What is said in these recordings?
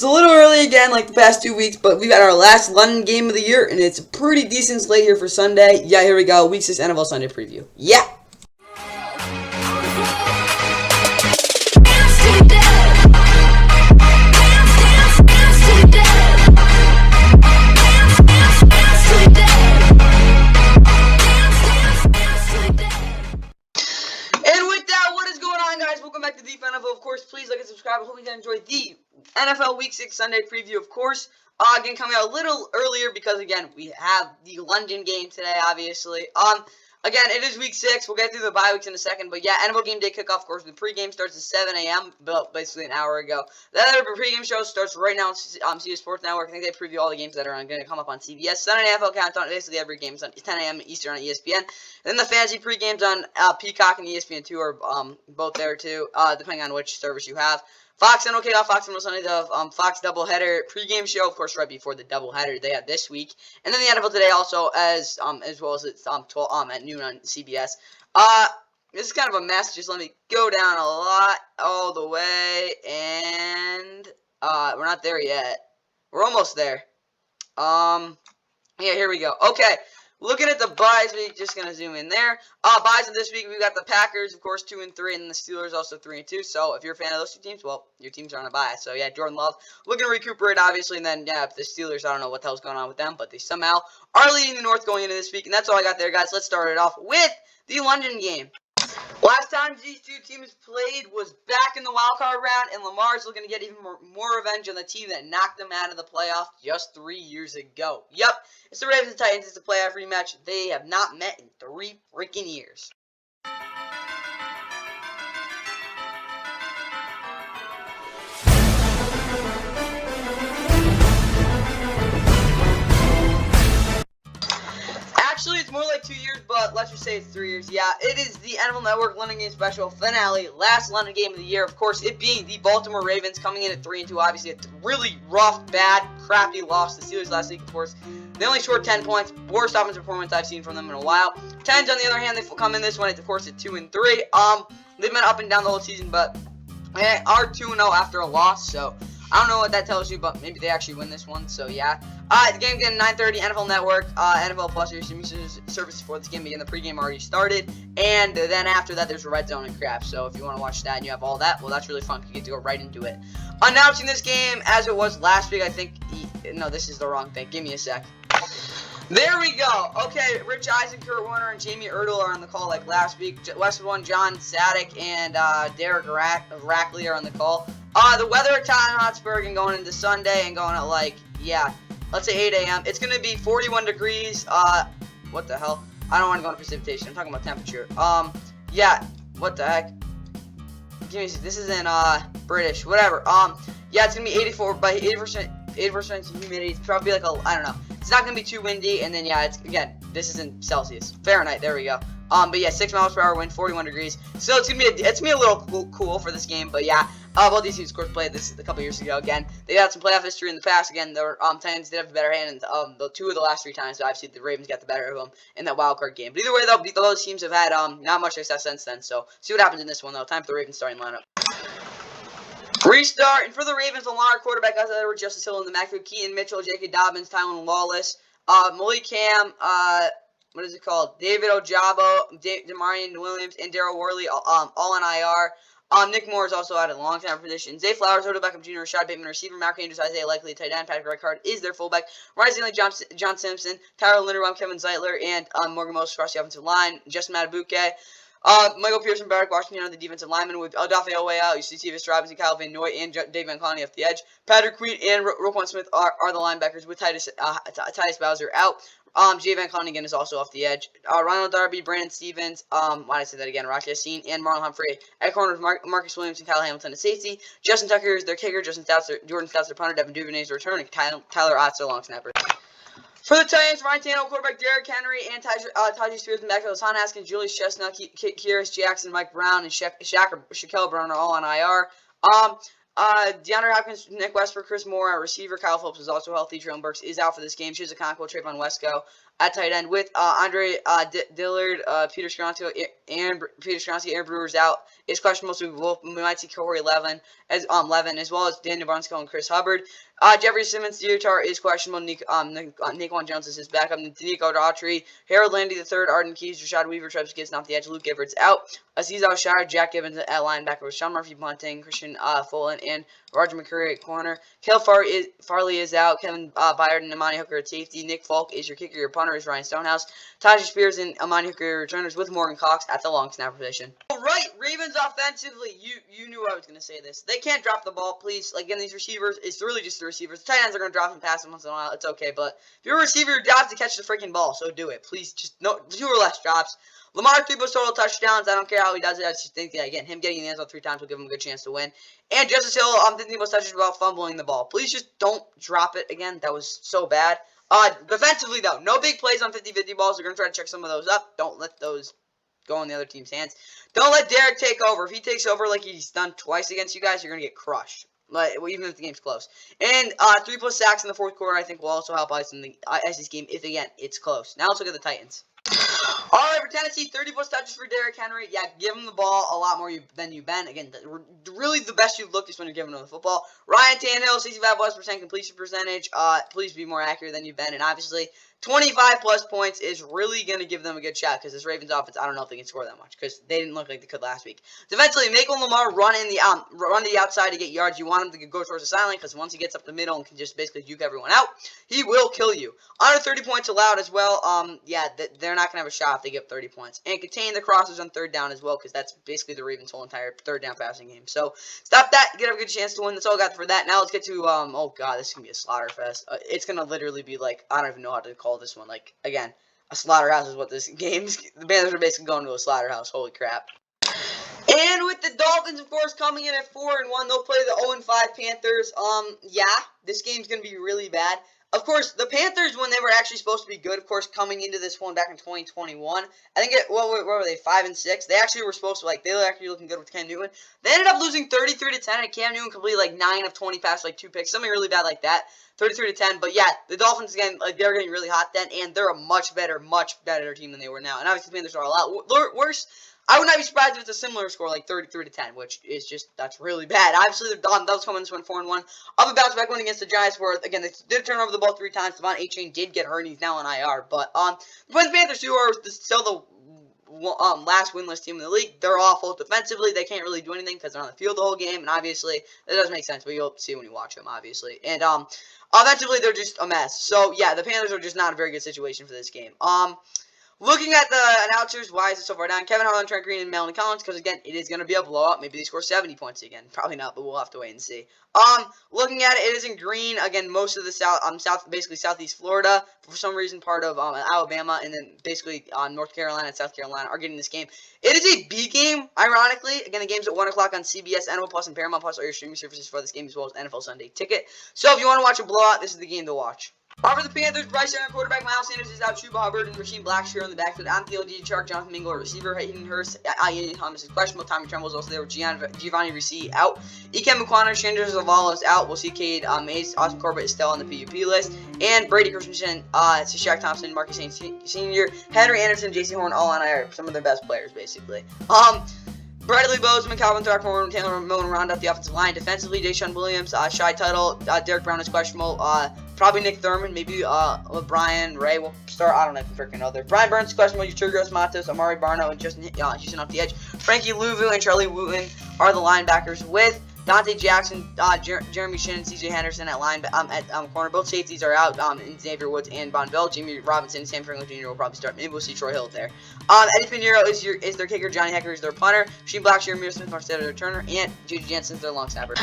It's a little early again, like the past 2 weeks, but we've got our last London game of the year, and it's a pretty decent slate here for Sunday. Yeah, here we go. Week 6 NFL Sunday preview. Yeah! Welcome back to the NFL. Of course, please like and subscribe. I hope you guys enjoyed the NFL Week 6 Sunday preview, of course. Again, coming out a little earlier because, again, we have the London game today, obviously. Again, it is Week 6. We'll get through the bye weeks in a second. But, yeah, NFL Game Day kickoff, of course. The pregame starts at 7 a.m., basically an hour ago. The other pregame show starts right now on Sirius Sports Network. I think they preview all the games that are going to come up on CBS. Sunday NFL Countdown, basically every game is on 10 a.m. Eastern on ESPN. And then the fantasy pregames on Peacock and ESPN2 are both there, too, depending on which service you have. Fox and Fox and Sunday, the Fox doubleheader pregame show, of course, right before the doubleheader they had this week, and then the NFL Today also as well as it's 12 at noon on CBS. This is kind of a mess. Just let me go down a lot all the way, and we're not there yet. We're almost there. Yeah, here we go. Okay. Looking at the buys, we're just going to zoom in there. Buys of this week, we've got the Packers, of course, 2-3, and the Steelers also 3-2. So if you're a fan of those two teams, well, your teams are on a buy. So, yeah, Jordan Love looking to recuperate, obviously. And then, yeah, the Steelers, I don't know what the hell's going on with them, but they somehow are leading the North going into this week. And that's all I got there, guys. Let's start it off with the London game. Last time these two teams played was back in the wildcard round, and Lamar's looking to get even more revenge on the team that knocked them out of the playoffs just 3 years ago. Yep, it's the Ravens and Titans. It's a playoff rematch. They have not met in 3 freaking years. Actually, it's more like 2 years, but let's just say it's 3 years. Yeah, it is the NFL Network London Game Special finale, last London game of the year. Of course, it being the Baltimore Ravens coming in at 3-2. Obviously, a really rough, bad, crappy loss to the Steelers last week. Of course, they only scored 10 points. Worst offensive performance I've seen from them in a while. Titans, on the other hand, they come in this one, of course, at 2-3. They've been up and down the whole season, but they are 2-0 after a loss, so I don't know what that tells you, but maybe they actually win this one, so yeah. The game again, 9:30, NFL Network, NFL Plus, your streaming service for this game. Again, the pregame already started, and then after that, there's Red Zone and Crap, so if you want to watch that and you have all that, well, that's really fun. You get to go right into it. Announcing this game as it was last week, I think, no, this is the wrong thing. Give me a sec. There we go. Okay, Rich Eisen, Kurt Warner, and Jamie Ertl are on the call like last week. West one, John Sadik and Derek Rackley are on the call. The weather at Tottenham Hotspur and going into Sunday and going at like, yeah, let's say 8 a.m. It's going to be 41 degrees. What the hell? I don't want to go into precipitation. I'm talking about temperature. Yeah, what the heck? Give me, this isn't British. Whatever. Yeah, it's going to be 84 by 80% humidity. It's probably like I don't know. It's not going to be too windy, and then, yeah, it's, again, this is in Celsius. Fahrenheit, there we go. But, yeah, 6 miles per hour wind, 41 degrees. So, it's going to be a little cool for this game, but, yeah. Both these teams, of course, played this a couple years ago. Again, they've had some playoff history in the past. Again, the Titans did have the better hand in the 2 of the last 3 times, so obviously the Ravens got the better of them in that wild card game. But either way, though, those teams have had not much success since then, so see what happens in this one, though. Time for the Ravens starting lineup. Restart, and for the Ravens, the Lamar quarterback, guys, Edwards, Justice Hill in the backfield, Keaton Mitchell, J.K. Dobbins, Tylen Lawless, Malik Cam, what is it called? David Ojabo, Demarion Williams, and Daryl Worley, all on IR. Nick Moore is also out at long-time position. Zay Flowers, Odell Beckham Jr., Rashad Bateman, receiver, Mark Andrews, Isaiah Likely, tight end, Patrick Ricard is their fullback. Ryan Stanley, John Simpson, Tyler Linderbaum, Kevin Zeitler, and Morgan Moses across the offensive line. Justin Matabuke. Michael Pearson, Barrett Washington on the defensive lineman with Odafe Oweh out. You see Tevis Robinson, Kyle Van Noy, and Dave Van Clowney off the edge. Patrick Queen and Roquan Smith are the linebackers with Titus Bowser out. Jay Van Clowney again is also off the edge. Ronald Darby, Brandon Stevens, why did I say that again? Rock Yassin, and Marlon Humphrey at corners. Marcus Williams and Kyle Hamilton at safety. Justin Tucker is their kicker. Jordan Stouts their punter. Devin Duvernay is their return. And Tyler Otts their long snapper. For the Titans, Ryan Tannehill, quarterback Derrick Henry, and Tajay Spears in the backfield. Hassan Haskins, Julius Chestnut, Kyrus Jackson, Mike Brown, and Shaquille Brown are all on IR. DeAndre Hopkins, Nick Westbrook, Chris Moore at receiver. Kyle Phillips is also healthy. Traylon Burks is out for this game. Chizokonko, Trayvon Wesco at tight end with Andre Dillard, Peter Skronsky, Aaron Brewer's out. Is questionable, so we might see Corey Levin as well as Daniel Brunskill and Chris Hubbard. Jeffrey Simmons, Dietar is questionable. Naquan Jones is his backup. Nico Daughtry, Harold Landy III, Arden Keys, Rashad Weaver, Travis Gibbs off the edge. Luke Everett's out. Aziz Al-Shire, Jack Gibbons at linebacker with Sean Murphy punting, Christian Fulton, and Roger McCurry at corner. Kale Farley is out. Kevin Byard and Amani Hooker at safety. Nick Falk is your kicker. Your punter is Ryan Stonehouse. Tajay Spears and Amani Hooker returners with Morgan Cox at the long snapper position. All right, Ravens offensively. You knew I was going to say this. They can't drop the ball, please. Like, again, these receivers, it's really just the receivers. The tight ends are going to drop and pass them once in a while. It's okay, but if you're a receiver, your job is to catch the freaking ball, so do it. Please, just no 2 or less drops. Lamar 3 plus total touchdowns. I don't care how he does it. I just think that, again, him getting in the end zone 3 times will give him a good chance to win. And Justice Hill, 15 plus touches without fumbling the ball. Please just don't drop it again. That was so bad. Defensively, though, no big plays on 50-50 balls. We're going to try to check some of those up. Don't let those go in the other team's hands. Don't let Derek take over. If he takes over like he's done twice against you guys, you're going to get crushed. Like, even if the game's close. And 3 plus sacks in the fourth quarter, I think, will also help ice this game if, again, it's close. Now let's look at the Titans. All right, for Tennessee, 30 plus touches for Derrick Henry. Yeah, give him the ball a lot more than you've been. Again, really the best you've looked is when you're giving him the football. Ryan Tannehill, 65+% completion percentage. Please be more accurate than you've been. And obviously, 25 plus points is really going to give them a good shot because this Ravens offense, I don't know if they can score that much because they didn't look like they could last week. Defensively, make Lamar run to the outside to get yards. You want him to go towards the sideline because once he gets up the middle and can just basically juke everyone out, he will kill you. Under 30 points allowed as well. Yeah, they're not going to have a shot if they give 30 points. And contain the crosses on third down as well because that's basically the Ravens' whole entire third down passing game. So stop that. Get a good chance to win. That's all I got for that. Now let's get to, oh god, this is going to be a slaughter fest. It's going to literally be like, I don't even know how to call this one. Like, again, a slaughterhouse is what this game's. The Panthers are basically going to a slaughterhouse. Holy crap. And with the Dolphins, of course, coming in at 4-1, they'll play the 0-5 Panthers. Yeah, this game's going to be really bad. Of course, the Panthers, when they were actually supposed to be good, of course, coming into this one back in 2021, I think, what were they, 5-6? They actually were supposed to, they were actually looking good with Cam Newton. They ended up losing 33-10, and Cam Newton completed, 9 of 20 passes, 2 picks, something really bad like that, 33-10. But, yeah, the Dolphins, again, they're getting really hot then, and they're a much better team than they were now. And obviously, the Panthers are a lot worse. I would not be surprised if it's a similar score, 33-10, which is just, that's really bad. Obviously, the Dolphins coming this one 4-1. Of a bounce back win against the Giants, where, again, they did turn over the ball 3 times. Devon A-Chain did get hurt, and he's now on IR. But, the Panthers, who are still the last winless team in the league, they're awful defensively. They can't really do anything because they're on the field the whole game, and obviously, that doesn't make sense, but you'll see when you watch them, obviously. And, offensively, they're just a mess. So, yeah, the Panthers are just not a very good situation for this game. Looking at the announcers, why is it so far down? Kevin Harlan, Trent Green, and Melanie Collins, because, again, it is going to be a blowout. Maybe they score 70 points again. Probably not, but we'll have to wait and see. Looking at it, it is in green. Again, most of the basically southeast Florida, for some reason, part of Alabama, and then basically North Carolina and South Carolina are getting this game. It is a B game, ironically. Again, the game's at 1 o'clock on CBS, NFL Plus, and Paramount Plus are your streaming services for this game, as well as NFL Sunday Ticket. So if you want to watch a blowout, this is the game to watch. For the Panthers, Bryce Young, quarterback, Miles Sanders is out, Chuba Hubbard and Rasheem Blackshear on the backfield. Anthony DJ Chark, Jonathan Mingo, receiver, Hayden Hurst, Ian Thomas is questionable. Tommy Tremble is also there with Giovanni Ricci out. Ikem Mukwano, Chandler Zavala is out. We'll see Cade Mays, Austin Corbett is still on the PUP list. And Brady Christensen, Shaq Thompson, Marcus Saint Sr., Henry Anderson, JC Horn, all on IR. Some of their best players, basically. Bradley Bozeman, Calvin Throckmorton, Taylor Ramon round out the offensive line. Defensively, Deshaun Williams, Shy Tuttle, Derek Brown is questionable. Probably Nick Thurman, maybe Brian Ray will start. I don't know if you freaking know there. Brian Burns is questionable. Uchurgos Matos, Amari Barno, and Justin Houston off the edge. Frankie Louvu and Charlie Wooten are the linebackers with Dante Jackson, Jeremy Shin, and CJ Henderson at corner. Both safeties are out. Xavier Woods and Von Bell. Jamie Robinson, Sam Franklin Jr. will probably start. Maybe we'll see Troy Hill there. Eddie Pinheiro is their kicker. Johnny Hecker is their punter. Shane Blackshear, Amir Smith, Marcelo their returner, and J.J. Jensen is their long snapper.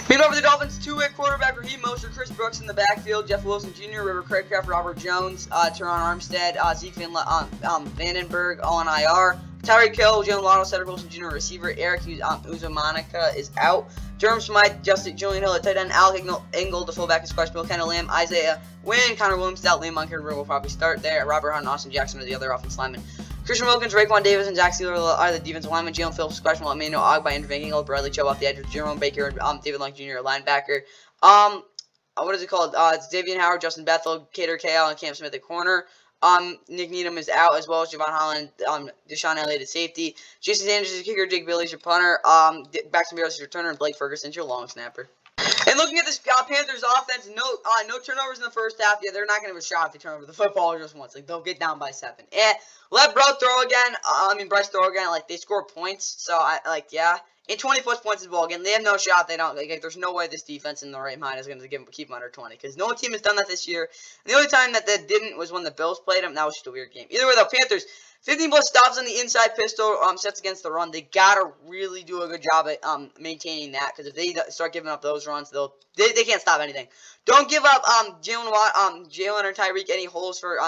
Meanwhile, for the Dolphins, two-way quarterback Raheem Mostert, Chris Brooks in the backfield, Jeff Wilson Jr., River Craigcraft, Robert Jones, Teron Armstead, Zeke Vandenberg, all on IR. Tyreek Hill, Jalen Waddle, Cedric Wilson Jr. receiver, Eric Uzomonica is out. Jerome Smythe, Julian Hill at tight end, Alec Engel, the fullback is questionable, Kendall Lamb, Isaiah Wynn, Connor Williams is out, Liam Munker will probably start there, Robert Hunt and Austin Jackson are the other offensive linemen. Christian Wilkins, Raekwon Davis, and Zach Sealer are the defensive linemen. Jalen Phillips, questionable. Emmanuel Ogbah, Andrew Van Ginkel, Bradley Chubb off the edge, Jerome Baker, and David Long Jr., linebacker. What is it called? It's Davian Howard, Justin Bethel, Cater KL, and Cam Smith at corner. Nick Needham is out, as well as Javon Holland, Deshaun Elliott at safety. Jason Sanders is your kicker, Jake Bailey's your punter, Baxton Berrios is your returner, and Blake Ferguson's your long snapper. And looking at this Panthers offense, no turnovers in the first half. Yeah, they're not going to have a shot if they turn over the football just once. Like, they'll get down by 7. Let Bryce throw again. Like, they score points. So, yeah. And 20-plus points is the ball again. They have no shot. They don't. Like, there's no way this defense in the right mind is going to keep them under 20. Because no team has done that this year. And the only time that didn't was when the Bills played them. That was just a weird game. Either way, though, Panthers, 15-plus stops on the inside pistol sets against the run. They got to really do a good job at maintaining that. Because if they start giving up those runs, they can't stop anything. Don't give up Jalen or Tyreek any holes for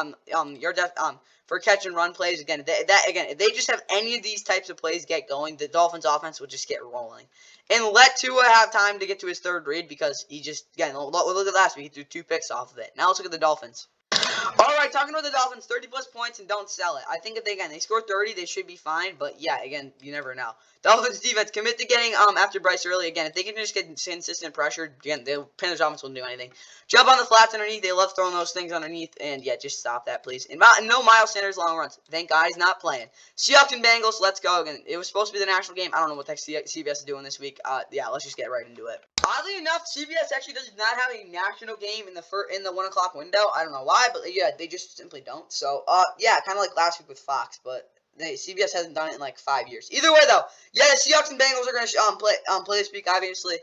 for catch and run plays. Again, if they just have any of these types of plays get going, the Dolphins offense will just get rolling. And let Tua have time to get to his third read because he just, again, look at last week, he threw 2 picks off of it. Now let's look at the Dolphins. Alright, talking about the Dolphins, 30-plus points and don't sell it. I think if they score 30, they should be fine. But, yeah, again, you never know. Dolphins defense, commit to getting after Bryce early. Again, if they can just get consistent pressure, again, the Panthers offense won't do anything. Jump on the flats underneath. They love throwing those things underneath. And, yeah, just stop that, please. And no Miles Sanders long runs. Thank God he's not playing. Seahawks and Bengals, let's go. Again, it was supposed to be the national game. I don't know what the CBS is doing this week. Yeah, let's just get right into it. Oddly enough, CBS actually does not have a national game in the 1 o'clock window. I don't know why, but yeah, they just simply don't. So, yeah, kind of like last week with Fox, but CBS hasn't done it in like 5 years. Either way, though, yeah, the Seahawks and Bengals are going to play this week, obviously.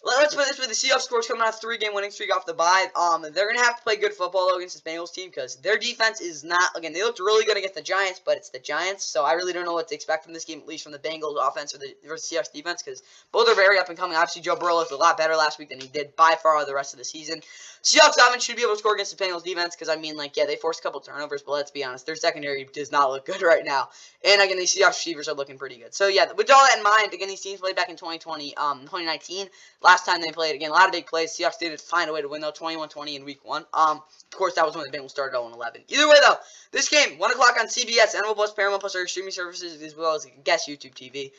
Let's put it this way: the Seahawks, of course, coming off a 3-game winning streak off the bye. They're going to have to play good football though, against this Bengals team because their defense is not. Again, they looked really good against the Giants, but it's the Giants, so I really don't know what to expect from this game, at least from the Bengals offense or the Seahawks defense, because both are very up and coming. Obviously, Joe Burrow looked a lot better last week than he did by far the rest of the season. Seahawks offense should be able to score against the Bengals defense because, yeah, they forced a couple turnovers, but let's be honest, their secondary does not look good right now. And, again, these Seahawks receivers are looking pretty good. So, yeah, with all that in mind, again, these teams played back in 2019. Last time they played, again, a lot of big plays. Seahawks did find a way to win, though, 21-20 in week 1. Of course, that was when the Bengals started 0-11. Either way, though, this game, 1 o'clock on CBS, NFL Plus, Paramount Plus, our streaming services, as well as, I guess, YouTube TV.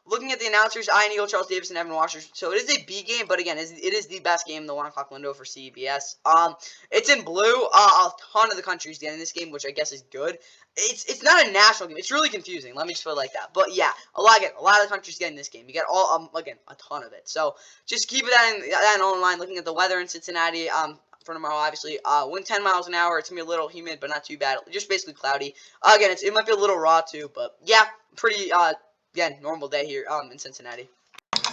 Looking at the announcers, Ian Eagle, Charles Davis, and Evan Washington. So it is a B game, but again, it is the best game in the 1 o'clock window for CBS. It's in blue. A ton of the countries getting this game, which I guess is good. It's not a national game. It's really confusing. Let me just put it like that. But yeah, a lot of the countries getting this game. You get again, a ton of it. So just keep that in mind. Looking at the weather in Cincinnati. For tomorrow, obviously, wind 10 miles an hour. It's gonna be a little humid, but not too bad. Just basically cloudy. Again, it might be a little raw too, but yeah, pretty again, normal day here in Cincinnati.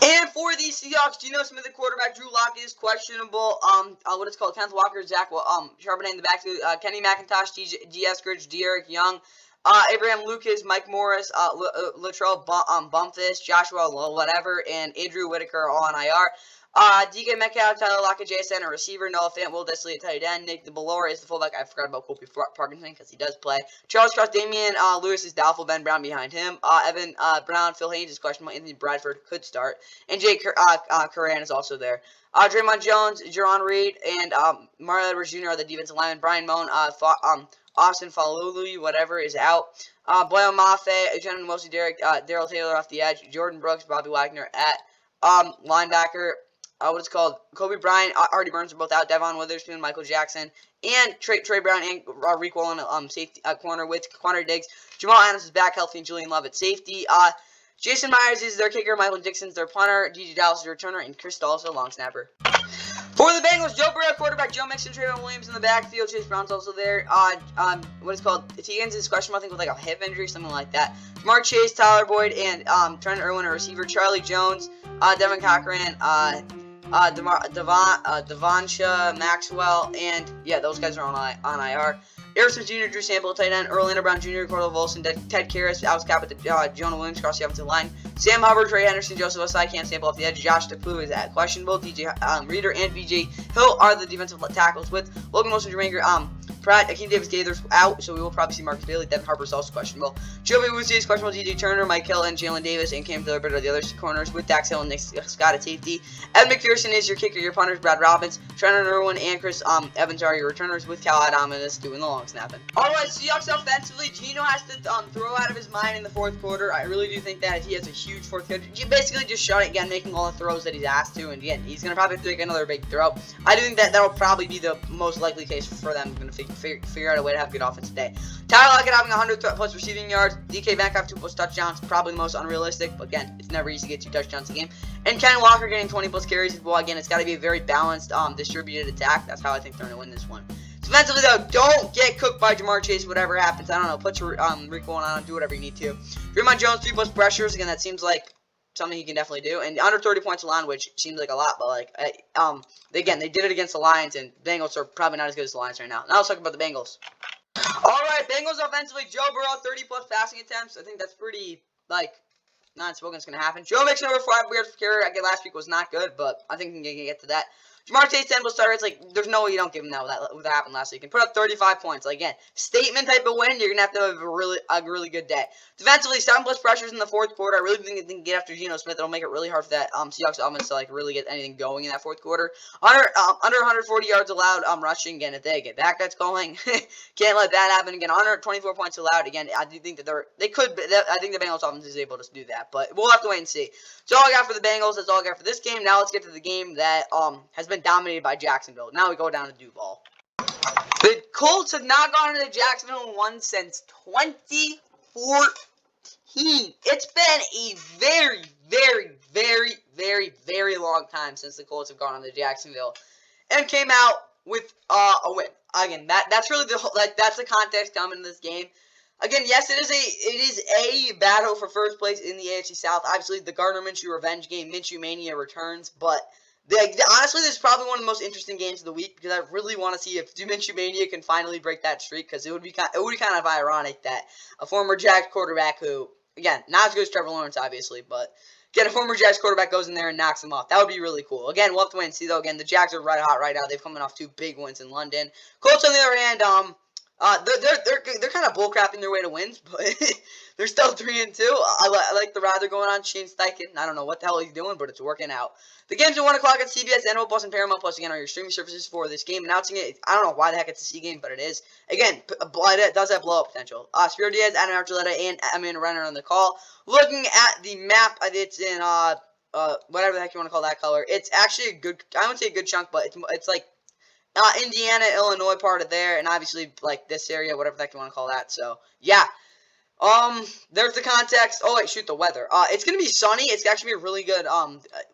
And for the Seahawks, Geno Smith, the quarterback, Drew Lock is questionable. Kenneth Walker, Zach Charbonnet in the backfield, Kenny McIntosh, G. Eskridge, De'Aaron Young, Abraham Lucas, Mike Morris, Latrell Bumphis, Joshua whatever, and Andrew Whitaker all on IR. DK Metcalf, Tyler Lockett, JSN, a receiver, Noah Fant, Will Dissly, a tight end, Nick DeBelore is the fullback. I forgot about Colby Parkinson because he does play. Charles Cross, Damian Lewis is doubtful, Ben Brown behind him. Evan Brown, Phil Haynes is questionable, Anthony Bradford could start, and Jake Curran is also there. Draymond Jones, Jerron Reed, and Mario Edwards Jr. are the defensive linemen. Brian Moan, Austin Falulu, whatever, is out. Boyle Mafe, Jenna Mosley, Daryl Taylor off the edge. Jordan Brooks, Bobby Wagner at linebacker. Kobe Bryant, Artie Burns are both out. Devon Witherspoon, Michael Jackson, and Trey Brown and Reek Wallen safety corner with Quandre Diggs. Jamal Adams is back healthy and Julian Love at safety. Jason Myers is their kicker. Michael Dixon's their punter. D.J. Dallas is their returner, and Chris Dawes is a long snapper. For the Bengals, Joe Burrow, quarterback, Joe Mixon, Trayvon Williams in the backfield. Chase Brown's also there. T. Higgins is questionable, I think, with like a hip injury, something like that. Mark Chase, Tyler Boyd, and Trent Irwin, a receiver. Charlie Jones, Devin Cochran, Devonsha Maxwell, and yeah, those guys are on IR. Harrison Jr., Drew Sample, tight end. Orlando Brown Jr., Cordell Volson, Ted Karras, Alex Cappa, Jonah Williams across the offensive line. Sam Hubbard, Trey Henderson, Joseph Osai, Cam Sample off the edge. Josh DePlu is at questionable. DJ Reader and VJ Hill are the defensive tackles with Logan Wilson, Pratt, Akeem Davis-Gaither's out, so we will probably see Marcus Bailey. Devin Harper's also questionable. Joey Wusi is questionable. DJ Turner, Mike Hill, and Jalen Davis, and Cam Dillard are the other corners with Dax Hill and Nick Scott at safety. Ed McPherson is your kicker, your punters. Brad Robbins, Trenton Irwin, and Chris Evans are your returners with Cal Adamas doing the long snapping. Alright, Seahawks offensively, Geno has to throw out of his mind in the fourth quarter. I really do think that he has a huge fourth quarter. Basically just shut it again, making all the throws that he's asked to, and again, he's going to probably take another big throw. I do think that that'll probably be the most likely case for them. Going to figure out a way to have a good offense today. Tyler Lockett having 100 plus receiving yards. DK Metcalf 2 plus touchdowns. Probably the most unrealistic, but again, it's never easy to get 2 touchdowns a game. And Ken Walker getting 20 plus carries. Well, again, it's got to be a very balanced, distributed attack. That's how I think they're going to win this one. Defensively, though, don't get cooked by Jamar Chase, whatever happens. I don't know. Put your Rico on, do whatever you need to. Fremont Jones, 3 plus pressures. Again, that seems like something he can definitely do. And under 30 points allowed, which seems like a lot, but like, again, they did it against the Lions, and Bengals are probably not as good as the Lions right now. Now let's talk about the Bengals. Alright, Bengals offensively, Joe Burrow, 30 plus passing attempts. I think that's pretty, like, not unspoken it's going to happen. Joe Mixon over 5 yards per carry. Again, last week was not good, but I think we can get to that. Jamar Chase 10 plus targets, like, there's no way you don't give him that with that happened last week. And put up 35 points. Like, again, statement type of win, you're going to have a really good day. Defensively, 7 plus pressures in the fourth quarter. I really think they can get after Geno Smith. It'll make it really hard for that Seahawks offense to, like, really get anything going in that fourth quarter. Under 140 yards allowed rushing. Again, if they get that gets going, can't let that happen. Again, 124 points allowed. Again, I do think that I think the Bengals offense is able to do that. But we'll have to wait and see. That's all I got for the Bengals. That's all I got for this game. Now let's get to the game that has been dominated by Jacksonville. Now we go down to Duval. The Colts have not gone into Jacksonville and won since 2014. It's been a very, very, very, very, very long time since the Colts have gone into Jacksonville and came out with a win. Again, that's really that's the context coming into this game. Again, yes, it is a battle for first place in the AFC South. Obviously, the Gardner Minshew revenge game, Minshew Mania returns, but honestly, this is probably one of the most interesting games of the week because I really want to see if Minshew Mania can finally break that streak, because it would be kind of ironic that a former Jags quarterback who, again, not as good as Trevor Lawrence, obviously, but again, a former Jags quarterback goes in there and knocks him off. That would be really cool. Again, we'll have to wait and see, though. Again, the Jags are red hot right now. They've coming off 2 big wins in London. Colts, on the other hand, they're kind of bullcrapping their way to wins, but they're still 3-2. I like the ride they're going on. Shane Steichen, I don't know what the hell he's doing, but it's working out. The game's at 1 o'clock at CBS, NFL Plus, and Paramount Plus. Again, are your streaming services for this game. Announcing it, I don't know why the heck it's a C game, but it is. Again, it does have blow-up potential. Spiro Diaz, Adam Archuleta, and Amanda Renner on the call. Looking at the map, it's in whatever the heck you want to call that color. It's actually a good, I wouldn't say a good chunk, but it's like Indiana, Illinois part of there, and obviously, like, this area, whatever the heck you want to call that. So, yeah. There's the context. Oh, wait, shoot, the weather. It's going to be sunny. It's actually a really good,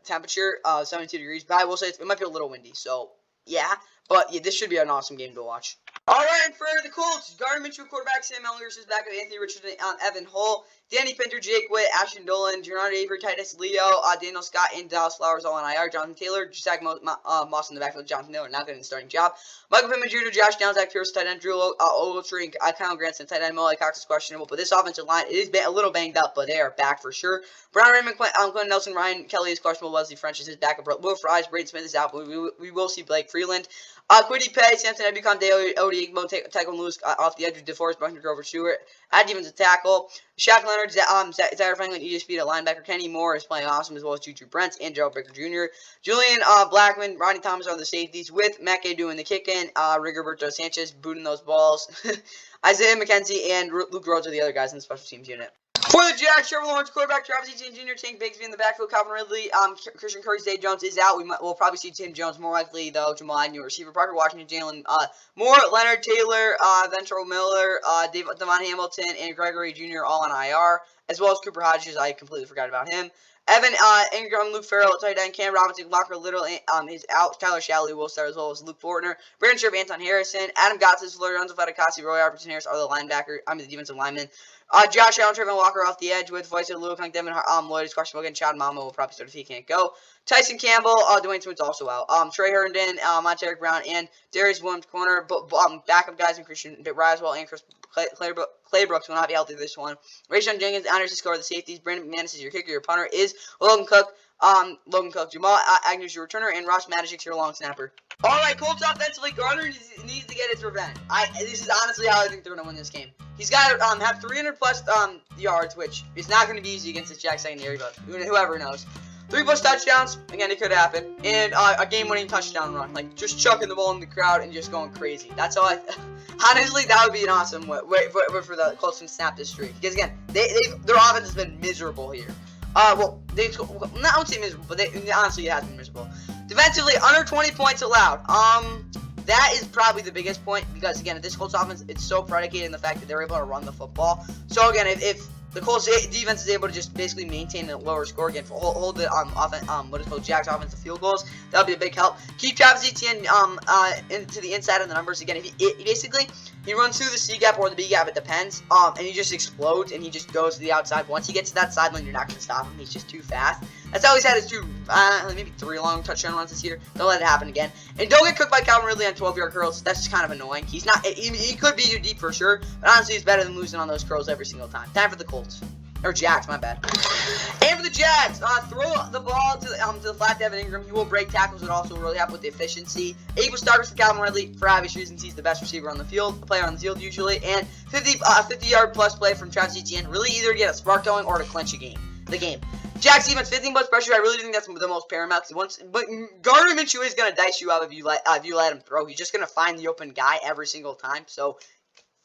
temperature, 72 degrees, but I will say it might be a little windy, so, yeah. But, yeah, this should be an awesome game to watch. Alright, and for the Colts, Gardner Minshew quarterback, Sam Elliott is back with Anthony Richardson, Evan Hull, Danny Pinter, Jake Witt, Ashton Dolan, Gerard Avery, Titus Leo, Daniel Scott, and Dallas Flowers all on IR, Jonathan Taylor, Zach Moss in the backfield, Jonathan Taylor not getting the starting job, Michael Pittman Jr., Josh Downs, Zach Pierce, tight end, Drew Ogletree, and Kyle Granson, tight end, Molly Cox is questionable, but this offensive line, it is a little banged up, but they are back for sure. Brown Raymond, Quentin Nelson, Ryan Kelly is questionable, Wesley French is his backup, Will Fries, Braden Smith is out, but we will see Blake Freeland. Quiddy Pay, Samson Ebukam, Odi Igbo, Tyquan Lewis off the edge with DeForest Buckner, Grover Stewart. At defensive tackle, Shaq Leonard, Zaire Franklin, EJ Speed at linebacker. Kenny Moore is playing awesome, as well as Juju Brents and Gerald Baker Jr. Julian Blackman, Ronnie Thomas are the safeties, with Meke doing the kick-in, Rigoberto Sanchez booting those balls. Isaiah McKenzie and Luke Rhodes are the other guys in the special teams unit. For the Jags, Trevor Lawrence, quarterback, Travis Etienne Jr., Tank Bigsby in the backfield, Calvin Ridley, Christian Curry, Zay Jones is out. We'll probably see Tim Jones more likely, though. Jamal Agnew, receiver, Parker Washington, Jalen Moore, Leonard Taylor, Ventrell Miller, Devon Hamilton, and Gregory Jr. all on IR, as well as Cooper Hodges. I completely forgot about him. Evan Ingram, Luke Farrell, tight end, Cam Robinson, Locker Little is out. Tyler Shalley will start, as well as Luke Fortner. Brandon Scherf, Anton Harrison, Adam Gotsis, Lorenzo Fatakasi, Roy Robertson Harris are the defensive linemen. Josh Allen, Trevor Walker off the edge with voice of Luke Hunt, Devin Lloyd is questionable again. Chad Mama will probably start if he can't go. Tyson Campbell, Dwayne Smith's also out. Trey Herndon, Monteric Brown, and Darius Williams corner. Backup guys in Christian Roswell and Chris Clay Brooks will not be out there this one. Rayshon Jenkins, Anders Score, the safeties. Brandon McManus is your kicker. Your punter is Logan Cook. Logan Cook, Jamal Agnews, your returner, and Ross Madisic's your long snapper. Alright, Colts offensively, Gardner needs to get his revenge. This is honestly how I think they're going to win this game. He's got to have 300 plus yards, which is not going to be easy against the Jags secondary, but whoever knows. 3 plus touchdowns, again, it could happen, and a game-winning touchdown run, like just chucking the ball in the crowd and just going crazy. That's all honestly, that would be an awesome way for the Colts to snap this streak. Because again, their offense has been miserable here. I won't say miserable, but honestly, it has been miserable. Defensively, under 20 points allowed. That is probably the biggest point because again, this Colts offense, it's so predicated on the fact that they're able to run the football. So again, if the Colts defense is able to just basically maintain a lower score again, hold the Jags offense to field goals, that would be a big help. Keep Travis Etienne into the inside of the numbers again. He runs through the C gap or the B gap, it depends. And he just explodes and he just goes to the outside. Once he gets to that sideline, you're not gonna stop him. He's just too fast. That's how he's had his maybe 3 long touchdown runs this year. Don't let it happen again. And don't get cooked by Calvin Ridley on 12-yard curls. That's just kind of annoying. He's not. He could be your deep for sure, but honestly, he's better than losing on those curls every single time. Time for the Colts. Or Jags, my bad. And for the Jags, throw the ball to the flat to Evan Ingram. He will break tackles. It also really help with the efficiency. 8 starters for Calvin Ridley for obvious reasons. He's the best receiver on the field, the player on the field usually. And 50-yard plus play from Travis Etienne. Really either to get a spark going or to clinch the game. Jags defense, 15 plus pressure. I really think that's the most paramount. But Gardner Minshew is gonna dice you up if you let him throw. He's just gonna find the open guy every single time. So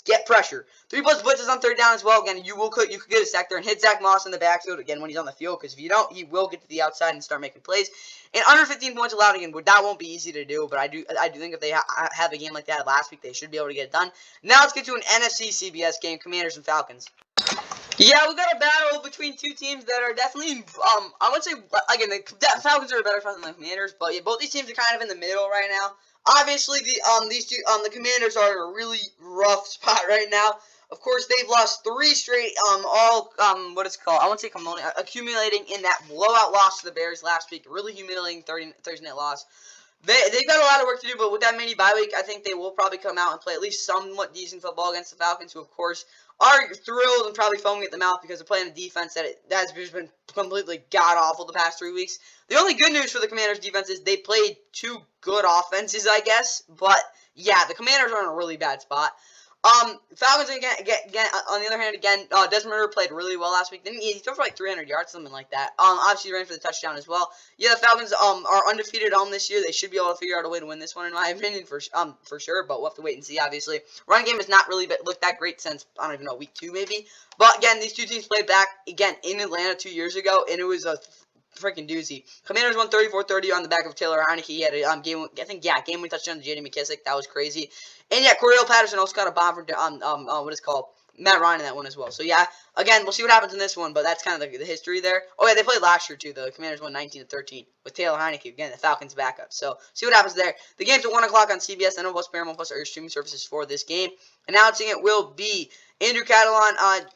get pressure. 3 plus blitzes on 3rd down as well. Again, you could get a sack there and hit Zach Moss in the backfield again when he's on the field. Because if you don't, he will get to the outside and start making plays. And under 15 points allowed again, that won't be easy to do. But I do think if they have a game like that last week, they should be able to get it done. Now let's get to an NFC CBS game: Commanders and Falcons. Yeah, we got a battle between two teams that are definitely, I would say, again, the Falcons are a better spot than the Commanders, but yeah, both these teams are kind of in the middle right now. Obviously, the Commanders are in a really rough spot right now. Of course, they've lost 3 straight, accumulating in that blowout loss to the Bears last week. Really humiliating Thursday night loss. They've got a lot of work to do, but with that mini bye week, I think they will probably come out and play at least somewhat decent football against the Falcons, who, of course, are thrilled and probably foaming at the mouth because they're playing a defense that has just been completely god-awful the past 3 weeks. The only good news for the Commanders' defense is they played 2 good offenses, I guess. But, yeah, the Commanders are in a really bad spot. Falcons, again, on the other hand, Desmond Ridder played really well last week. Didn't he threw for like 300 yards, something like that. Obviously, he ran for the touchdown as well. Yeah, the Falcons are undefeated this year. They should be able to figure out a way to win this one, in my opinion, for sure. But we'll have to wait and see, obviously. Run game has not really looked that great since, I don't even know, week 2 maybe. But, again, these two teams played back, again, in Atlanta 2 years ago, and it was a freaking doozy. Commanders won 34-30 on the back of Taylor Heineke. He had a game-winning touchdown to J.D. McKissick. That was crazy. And yeah, Cordell Patterson also got a bomb from Matt Ryan in that one as well. So yeah, again, we'll see what happens in this one, but that's kind of the history there. Oh yeah, they played last year too. The Commanders won 19-13 with Taylor Heineke, again, the Falcons backup. So see what happens there. The game's at 1 o'clock on CBS, NO Plus, Paramount Plus are your streaming services for this game. Announcing it will be Andrew Catalon,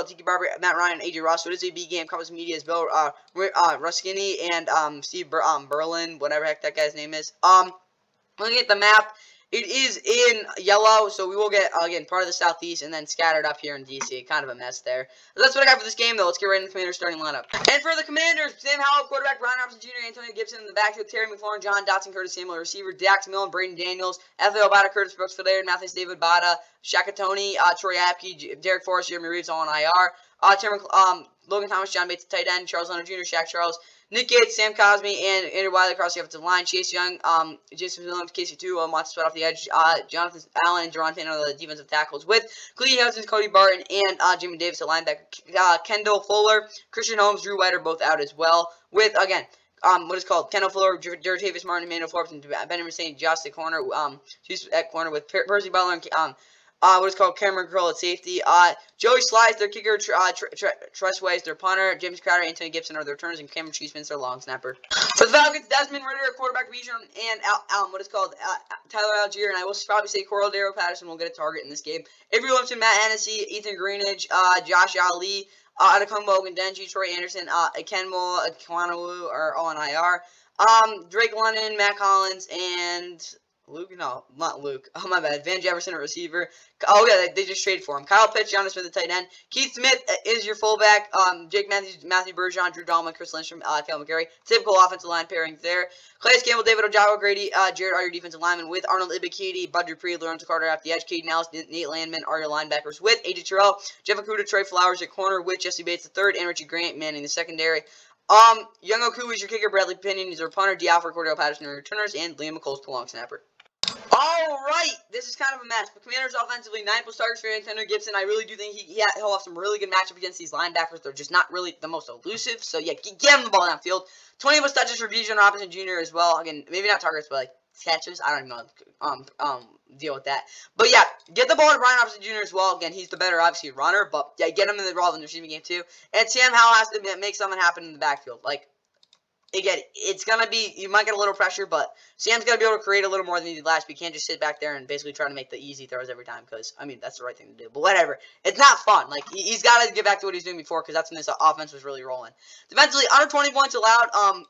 Tiki Barber, Matt Ryan, and AJ Ross. So it is a B game. Covers media as Bill Ruskini and Steve Berlin, whatever heck that guy's name is. Looking at the map, it is in yellow, so we will get, again, part of the Southeast and then scattered up here in D.C. Kind of a mess there. But that's what I got for this game, though. Let's get right into the Commanders' starting lineup. And for the Commanders, Sam Howell, quarterback, Brian Robinson Jr., Antonio Gibson in the backfield, Terry McLaurin, John Dotson, Curtis Samuel, receiver, Dax Milne, Braden Daniels, F.A. Obata, Curtis Brooks, Filaire, Mathis David Bada, Shaka Toney, Troy Apke, Derek Forrest, Jeremy Reeves, all on IR. Logan Thomas, John Bates, tight end, Charles Leonard Jr., Shaq Charles, Nick Gates, Sam Cosme, and Andrew Wiley across the offensive line. Chase Young, Jason Williams, Casey Tu, Monty Sweat off the edge. Jonathan Allen and Jerron Payne are the defensive tackles with Clee Hudson, Cody Barton, and Jimmy Davis at linebacker. Kendall Fuller, Christian Holmes, Drew White are both out as well. With, again, Kendall Fuller, Jartavius Martin, Emmanuel Forbes, and Benjamin St. Just at corner. She's at corner with Percy Butler and Cameron Curl at safety. Joey Slides, their kicker. Tressway is their punter. James Crowder, Anthony Gibson are their returners, and Cameron Cheeseman's their long snapper. For the Falcons, Desmond Ridder, quarterback, Bijan, and Tyler Algier, and I will probably say Cordell Patterson will get a target in this game. Avery Williamson, Matt Hennessy, Ethan Greenidge, Josh Ali, Adekungbo Ogundenji, Troy Anderson, Kenmo Kwanawu are all on IR. Drake London, Matt Collins, and Luke? No, not Luke. Oh, my bad. Van Jefferson, a receiver. Oh, yeah, they just traded for him. Kyle Pitts, Giannis Smith, the tight end. Keith Smith is your fullback. Jake Matthews, Matthew Bergeron, Drew Dalman, Chris Lindstrom, Cale McCary. Typical offensive line pairings there. Calais Campbell, David Ojabo, Grady, Jared are your defensive linemen with Arnold Ibikidi, Bud Dupree, Lorenzo Carter at the edge, Caden Ellis, Nate Landman are your linebackers with AJ Terrell, Jeff Okuda, Trey Flowers at corner with Jesse Bates III, and Richie Grant manning the secondary. Young Oku is your kicker, Bradley Pinion is your punter, D'Alford, Cordell Patterson are your returners, and Liam McColl's the long snapper. Alright, this is kind of a mess, but Commanders offensively, 9 plus targets for Antonio Gibson. I really do think he'll have some really good matchup against these linebackers. They're just not really the most elusive, so yeah, get him the ball downfield. 20 plus touches for Bijan Robinson Jr. as well. Again, maybe not targets, but like catches. I don't even know deal with that. But yeah, get the ball to Brian Robinson Jr. as well. Again, he's the better, obviously, runner, but yeah, get him in the role in the receiving game too. And Sam Howell has to make something happen in the backfield. Like, again, it's going to be, you might get a little pressure, but Sam's going to be able to create a little more than he did last week. You can't just sit back there and basically try to make the easy throws every time because, I mean, that's the right thing to do. But whatever. It's not fun. Like, he's got to get back to what he was doing before because that's when this offense was really rolling. Defensively, under 20 points allowed.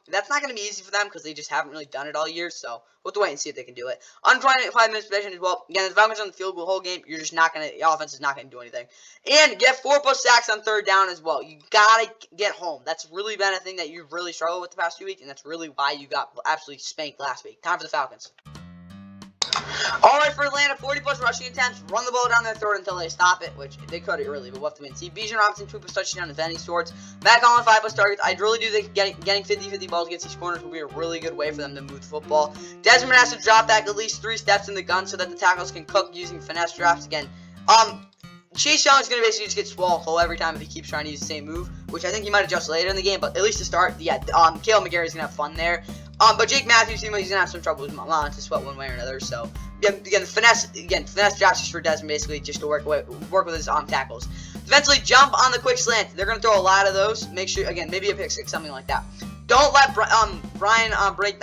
That's not going to be easy for them because they just haven't really done it all year, so we'll have to wait and see if they can do it. Under 25 minutes possession as well. Again, the Falcons on the field goal whole game, you're just not going to, the offense is not going to do anything. And get 4 plus sacks on third down as well. You got to get home. That's really been a thing that you've really struggled with the past 2 weeks, and that's really why you got absolutely spanked last week. Time for the Falcons. Alright, for Atlanta, 40 plus rushing attempts. Run the ball down their throat until they stop it, which they could it early, but we'll have to wait and see. Bijan Robinson, 2 plus touchdown of any sorts. Matt Collins, 5 plus targets. I really do think getting 50-50 balls against these corners will be a really good way for them to move the football. Desmond has to drop back at least 3 steps in the gun so that the tackles can cook using finesse drops again. Chase Young is going to basically just get swallowed whole every time if he keeps trying to use the same move, which I think he might adjust later in the game, but at least to start, yeah, Cale McCary is going to have fun there. But Jake Matthews, he's going to have some trouble with Milan to sweat one way or another, so, again, finesse drops just for Desmond, basically, just to work with his tackles. Defensively, jump on the quick slant. They're going to throw a lot of those. Make sure, again, maybe a pick six, something like that. Don't let Brian break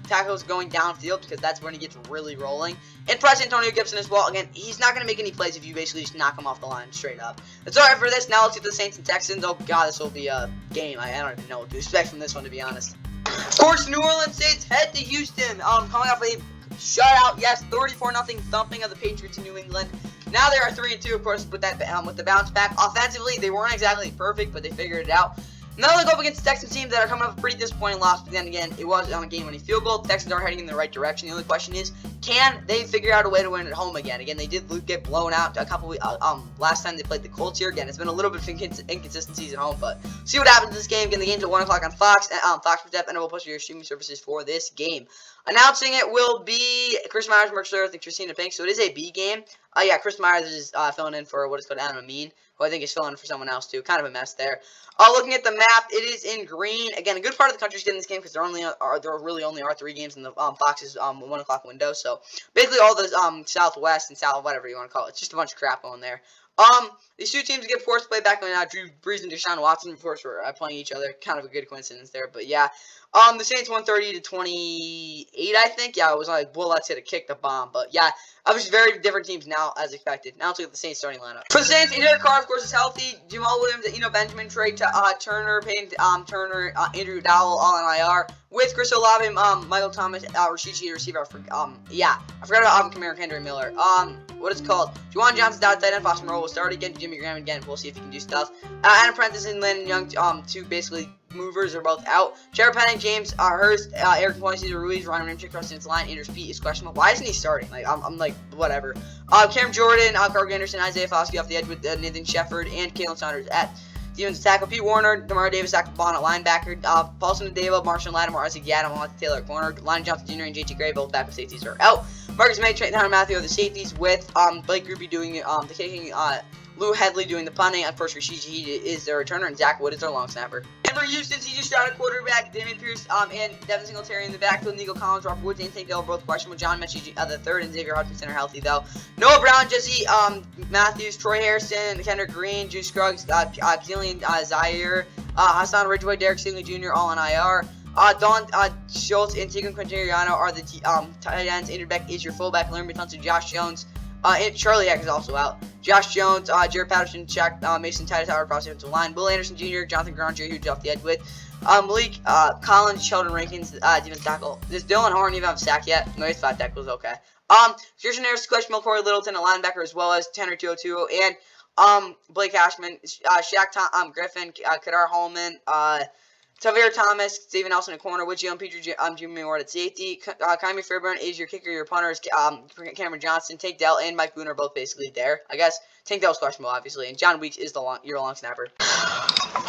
tackles going downfield because that's when he gets really rolling. And press Antonio Gibson as well. Again, he's not going to make any plays if you basically just knock him off the line straight up. That's alright for this. Now let's get to the Saints and Texans. Oh god, this will be a game. I don't even know what to expect from this one, to be honest. Of course, New Orleans Saints head to Houston. Coming off a shutout, yes, 34-0 thumping of the Patriots in New England. Now they are 3-2, of course, with that with the bounce back. Offensively, they weren't exactly perfect, but they figured it out. Now they go up against the Texans team that are coming off a pretty disappointing loss, but then again, it was on a game-winning field goal. The Texans are heading in the right direction. The only question is, can they figure out a way to win at home again? Again, they did get blown out a couple last time they played the Colts here. Again, it's been a little bit of inconsistencies at home, but see what happens in this game. Again, the game's at 1 o'clock on Fox. Fox Sports app, and we'll post your streaming services for this game. Announcing it will be Chris Myers, Mark Schlereth, and Christina Pink, so it is a B game. Yeah, Chris Myers is filling in for what is called Adam Amin, who I think is filling in for someone else too. Kind of a mess there. Looking at the map, it is in green. Again, a good part of the country's getting this game because there really only are 3 games in the Fox's 1 o'clock window. So basically all the Southwest and South, whatever you want to call it. It's just a bunch of crap going there. These two teams get forced to play back when Drew Brees and Deshaun Watson, of course, were playing each other. Kind of a good coincidence there, but yeah. The Saints 130-28, I think. Yeah, it was like Bullets hit a kick the bomb, but yeah, obviously very different teams now as expected. Now let's look at the Saints starting lineup. For the Saints, Derek Carr, of course, is healthy. Jamal Williams, Benjamin, Trey Turner, Payne Turner, Andrew Dowell, all on IR. With Chris Olave, Michael Thomas, Rashichi, receiver. I forgot about Alvin Kamara and Kendrick Miller. What is it called? Juwan Johnson's out tight end. Foster Moreau will start again. Jimmy Graham again. We'll see if he can do stuff. Adam Prentice and Landon Young, two basically movers, are both out. Jared Penning, James Hurst, Eric Pointy, Ruiz, Ryan Ramchick, Rustin line. Andrews Pete is questionable. Why isn't he starting? Like I'm like whatever. Cam Jordan, Carl Anderson, Isaiah Foskey off the edge with Nathan Shepard and Kalen Saunders at Stevens tackle. Pete Warner, Demar Davis, Zach Bond at linebacker. Paulson Adebo, Marshall Lattimore, Isaac Yadam, Monte Taylor at corner. Lonnie Johnson Jr. and JT Gray, both backup safeties, are out. Marcus May, Trent Hunter Matthew are the safeties with Blake Groupie doing the kicking. Lou Headley doing the punting. Of course, Rashichi is their returner, and Zach Wood is their long snapper. And for Houston, CJ Stroud at quarterback, Damian Pierce and Devin Singletary in the backfield, Nico Collins, Robert Woods, and Tank Dell both questionable. John Mechie the third, and Xavier Hutchinson are healthy though. Noah Brown, Jesse Matthews, Troy Harrison, Kendrick Green, Juice Scruggs, Killian Zaire, Hassan Ridgeway, Derek Stingley Jr. all on IR. Don Schultz and Tegan Quintariano are the tight ends. Andrew Beck is your fullback. Larry Tunsil, Josh Jones, And Charlie Heck is also out. Josh Jones, Jared Patterson, Jack Mason, Titus Howard across the offensive line. Will Anderson Jr., Jonathan Granger, who's off the edge with. Malik Collins, Sheldon Rankins, defensive tackle. Does Dylan Horn even have a sack yet? No, he's 5 tackles, okay. Christian Harris, questionable. Corey Littleton, a linebacker, as well as Tanner 202, and Blake Ashman, Shaq Griffin, Kadar Holman, Tavir Thomas, Steven Nelson at corner, Witchy Petrie, Jimmy Ward at safety, Kyrie Fairburn is your kicker, your punters, Cameron Johnson, Tank Dell, and Mike Boone are both basically there. I guess Tank Dell's questionable, obviously, and John Weeks is your long snapper.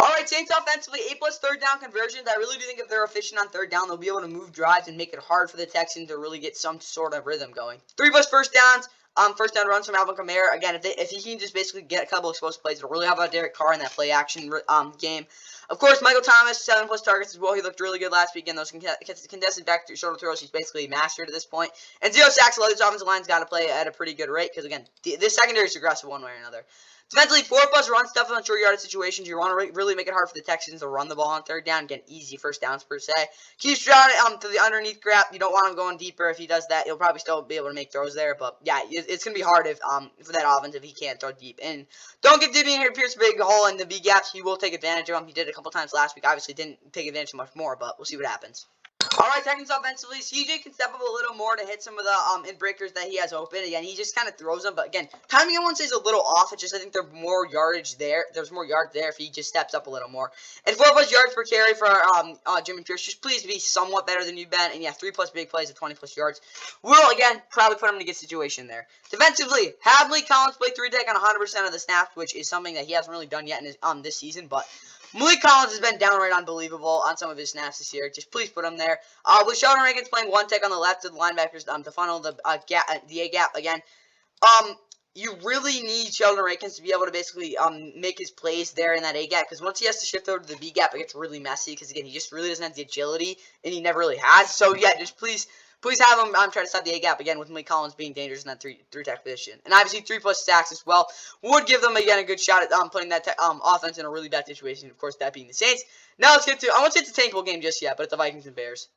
Alright, Saints offensively, 8+ third down conversions. I really do think if they're efficient on third down, they'll be able to move drives and make it hard for the Texans to really get some sort of rhythm going. 3+ first downs. First down runs from Alvin Kamara. Again, if he can just basically get a couple explosive plays, it'll really help out Derek Carr in that play action game. Of course, Michael Thomas, 7+ targets as well. He looked really good last week in those contested back shoulder throws. He's basically mastered at this point. And 0 sacks. A lot of this offensive line's got to play at a pretty good rate because, again, this secondary is aggressive one way or another. Defensively, 4+ run stuff on short yardage situations. You want to really make it hard for the Texans to run the ball on third down, get easy first downs per se. Keep Stroud to the underneath grab. You don't want him going deeper. If he does that, he'll probably still be able to make throws there. But yeah, it's gonna be hard for that offense if he can't throw deep. And don't get Dameon Pierce a big hole in the B gaps. He will take advantage of him. He did it a couple times last week. Obviously, didn't take advantage of much more, but we'll see what happens. Alright, Texans offensively, CJ can step up a little more to hit some of the in-breakers that he has open. Again, he just kind of throws them, but again, timing I won't say is a little off. It's just I think there's more yardage there. There's more yards there if he just steps up a little more. And 4+ yards per carry for Jimmy Pierce. Just please be somewhat better than you've been. And yeah, 3+ big plays at 20+ yards. Will, again, probably put him in a good situation there. Defensively, have Malik Collins play 3-tech on 100% of the snaps, which is something that he hasn't really done yet in his, this season, but Malik Collins has been downright unbelievable on some of his snaps this year. Just please put him there. With Sheldon Rankins playing 1-tech on the left of the linebackers to funnel the A-gap again. You really need Sheldon Rankins to be able to basically make his plays there in that A-gap. Because once he has to shift over to the B-gap, it gets really messy. Because, again, he just really doesn't have the agility. And he never really has. So, yeah, just please have him try to stop the A-gap again with Malik Collins being dangerous in that 3-tech position. And obviously 3+ sacks as well would give them, again, a good shot at putting that offense in a really bad situation. Of course, that being the Saints. Now let's get to, I won't say it's a tankable game just yet, but it's the Vikings and Bears.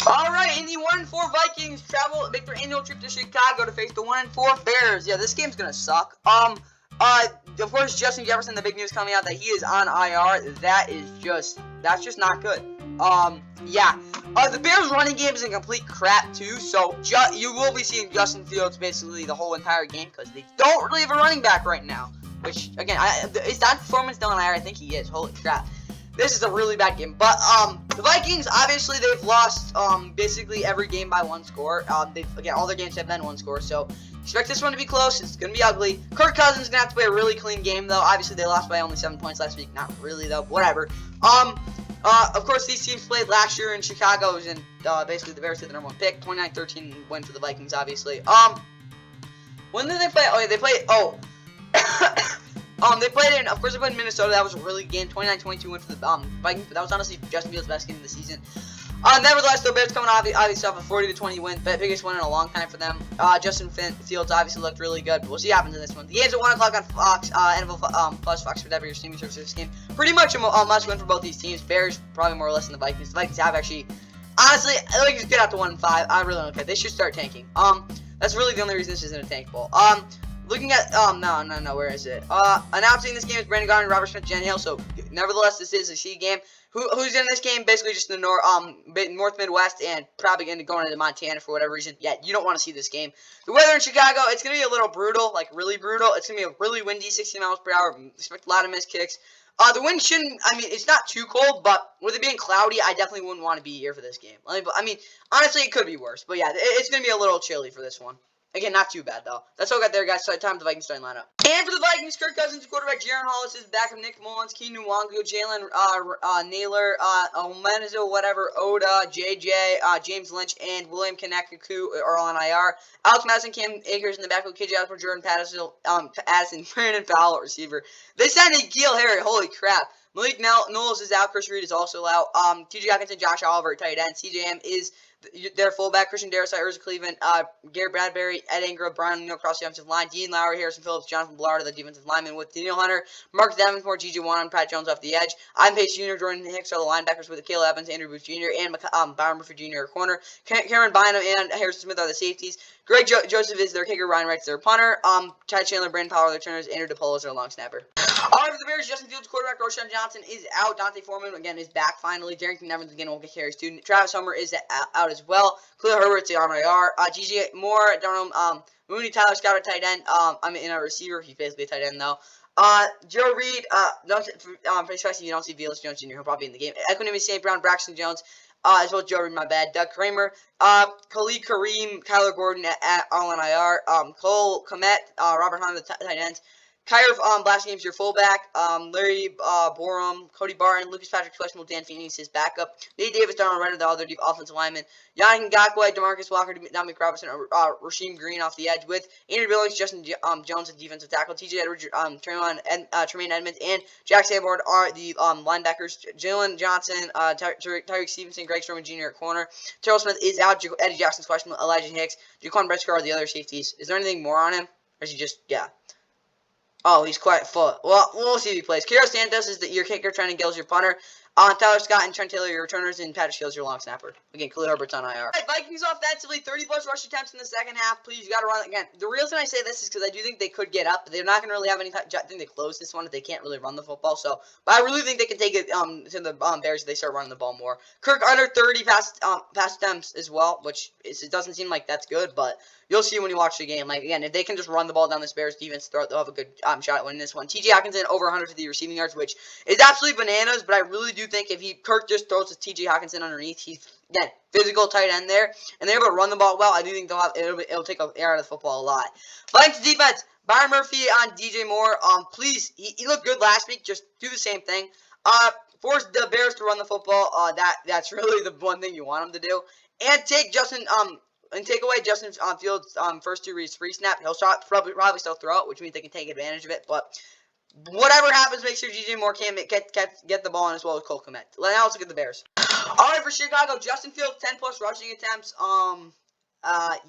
Alright, in the 1-4 Vikings make their annual trip to Chicago to face the 1-4 Bears. Yeah, this game's gonna suck. Of course, Justin Jefferson, the big news coming out that he is on IR. That's just not good. Yeah. The Bears' running game is in complete crap, too, so you will be seeing Justin Fields basically the whole entire game because they don't really have a running back right now. Which, again, is that performance still on IR? I think he is. Holy crap. This is a really bad game. But, the Vikings, obviously, they've lost, basically every game by 1 score. Again, all their games have been 1 score, so expect this one to be close. It's going to be ugly. Kirk Cousins is going to have to play a really clean game, though. Obviously, they lost by only 7 points last week. Not really, though. Whatever. Of course, these teams played last year in Chicago, and basically the Bears hit the number 1 pick. 29-13 win for the Vikings, obviously. When did they play? Oh, yeah, they played. Oh, they played in. Of course, they played in Minnesota. That was a really good game. 29-22 win for the Vikings, but that was honestly Justin Fields' best game of the season. Nevertheless, the Bears coming obviously off a 40-20 win, biggest win in a long time for them. Justin Fields obviously looked really good, but we'll see what happens in this one. The game's at 1 o'clock on Fox, NFL Plus, Fox, whatever your streaming service this game. Pretty much a must win for both these teams. Bears probably more or less than the Vikings. The Vikings have actually, honestly, they just get out to 1-5. I really don't care. They should start tanking. That's really the only reason this isn't a tankable. Looking at, no, where is it? Announcing this game is Brandon Garner and Robert Smith Janiel, so nevertheless, this is a C game. Who's in this game? Basically just the North Midwest and probably going to go into Montana for whatever reason. Yeah, you don't want to see this game. The weather in Chicago, it's going to be a little brutal, like really brutal. It's going to be a really windy, 60 miles per hour. Expect a lot of missed kicks. The wind shouldn't, it's not too cold, but with it being cloudy, I definitely wouldn't want to be here for this game. Honestly, it could be worse. But yeah, it's going to be a little chilly for this one. Again, not too bad, though. That's all I got there, guys. So time for the Vikings starting lineup. And for the Vikings, Kirk Cousins, quarterback, Jaron Hollis is back of Nick Mullins, Keenan Wangu, Jalen Naylor, Omenzo, whatever, Oda, JJ, James Lynch, and William Kanekaku are all on IR. Alex Madison, Cam Akers in the backfield, KJ Osborne, Jordan Addison, Brandon Powell, receiver. They signed N'Keal Harry. Holy crap. Malik Knowles is out. Chris Reed is also out. TJ Hawkinson, Josh Oliver, tight end. CJM is their fullback, Christian Darrisaw, Urza Cleveland, Garrett Bradbury, Ed Ingram, Brian across the offensive line, Dean Lowry, Harrison Phillips, Jonathan Ballard, the defensive lineman with Daniel Hunter, Mark Davenport, G.J. Warren, Pat Jones off the edge. Ivan Pace Jr., Jordan Hicks are the linebackers with Caleb Evans, Andrew Booth Jr., and Byron Murphy Jr. at corner. Cameron Bynum and Harrison Smith are the safeties. Greg Joseph is their kicker. Ryan Wright's their punter. Chad Chandler, Brandon Powell are their turners. Andrew DePolo is their long snapper. All right, for the Bears, Justin Fields, quarterback. Roshan Johnson is out. Dante Foreman, again, is back finally. Darrington Evans, again, won't get carries too. Travis Homer is out as well. Khalil Herbert's on IR. G.J. Moore, Mooney, Tyler Scott, a tight end. In a receiver. He's basically a tight end, though. Joe Reed, for especially you don't see Velus Jones Jr., he'll probably be in the game. Equanimous St. Brown, Braxton Jones, as well as Joe Reed, my bad. Doug Kramer, Khalid Kareem, Kyler Gordon all on IR. Cole Komet, Robert Hunt, the tight ends. Kyler Blasingham's your fullback. Larry Borum, Cody Barton, Lucas Patrick questionable. Dan Feeney is his backup. Nate Davis, Donald Renner, the other offensive lineman. Yannick Ngakoue, DeMarcus Walker, Dominic Robinson, Rasheem Green off the edge with Andrew Billings, Justin Jones, the defensive tackle. T.J. Edwards, Tremaine Edmonds, and Jack Sanborn are the linebackers. Jalen Johnson, Tyreek Stevenson, Greg Stroman Jr. at corner. Terrell Smith is out. Eddie Jackson's questionable. Elijah Hicks, Jaquan Brisker are the other safeties. Is there anything more on him? Or is he just, yeah. Oh, he's quite full. Well, we'll see if he plays. Kiro Santos is your kicker. Trenton Gill's your punter. Tyler Scott and Trent Taylor your returners, and Patrick Shields your long snapper. Again, Khalil Herbert's on IR. Right, Vikings offensively, 30-plus rush attempts in the second half. Please, you got to run again. The reason I say this is because I do think they could get up. But they're not going to really have any time. I think they closed this one if they can't really run the football. So, but I really think they can take it to the Bears if they start running the ball more. Kirk under 30 pass attempts as well, which it doesn't seem like that's good, but you'll see when you watch the game. Like, again, if they can just run the ball down this Bears defense, they'll have a good shot at winning this one. T.J. Hockenson over 150 receiving yards, which is absolutely bananas, but I really do think if Kirk just throws to T.J. Hockenson underneath, he's, again, physical tight end there, and they're able to run the ball well. I do think it'll take air out of the football a lot. Vikings defense, Byron Murphy on DJ Moore. Please, he looked good last week. Just do the same thing. Force the Bears to run the football. That's really the one thing you want them to do. And take away Justin Fields' first two reads free snap. He'll probably still throw it, which means they can take advantage of it. But whatever happens, make sure DJ Moore can get the ball in as well as Cole Komet. Now let's look at the Bears. All right, for Chicago, Justin Fields, 10-plus rushing attempts.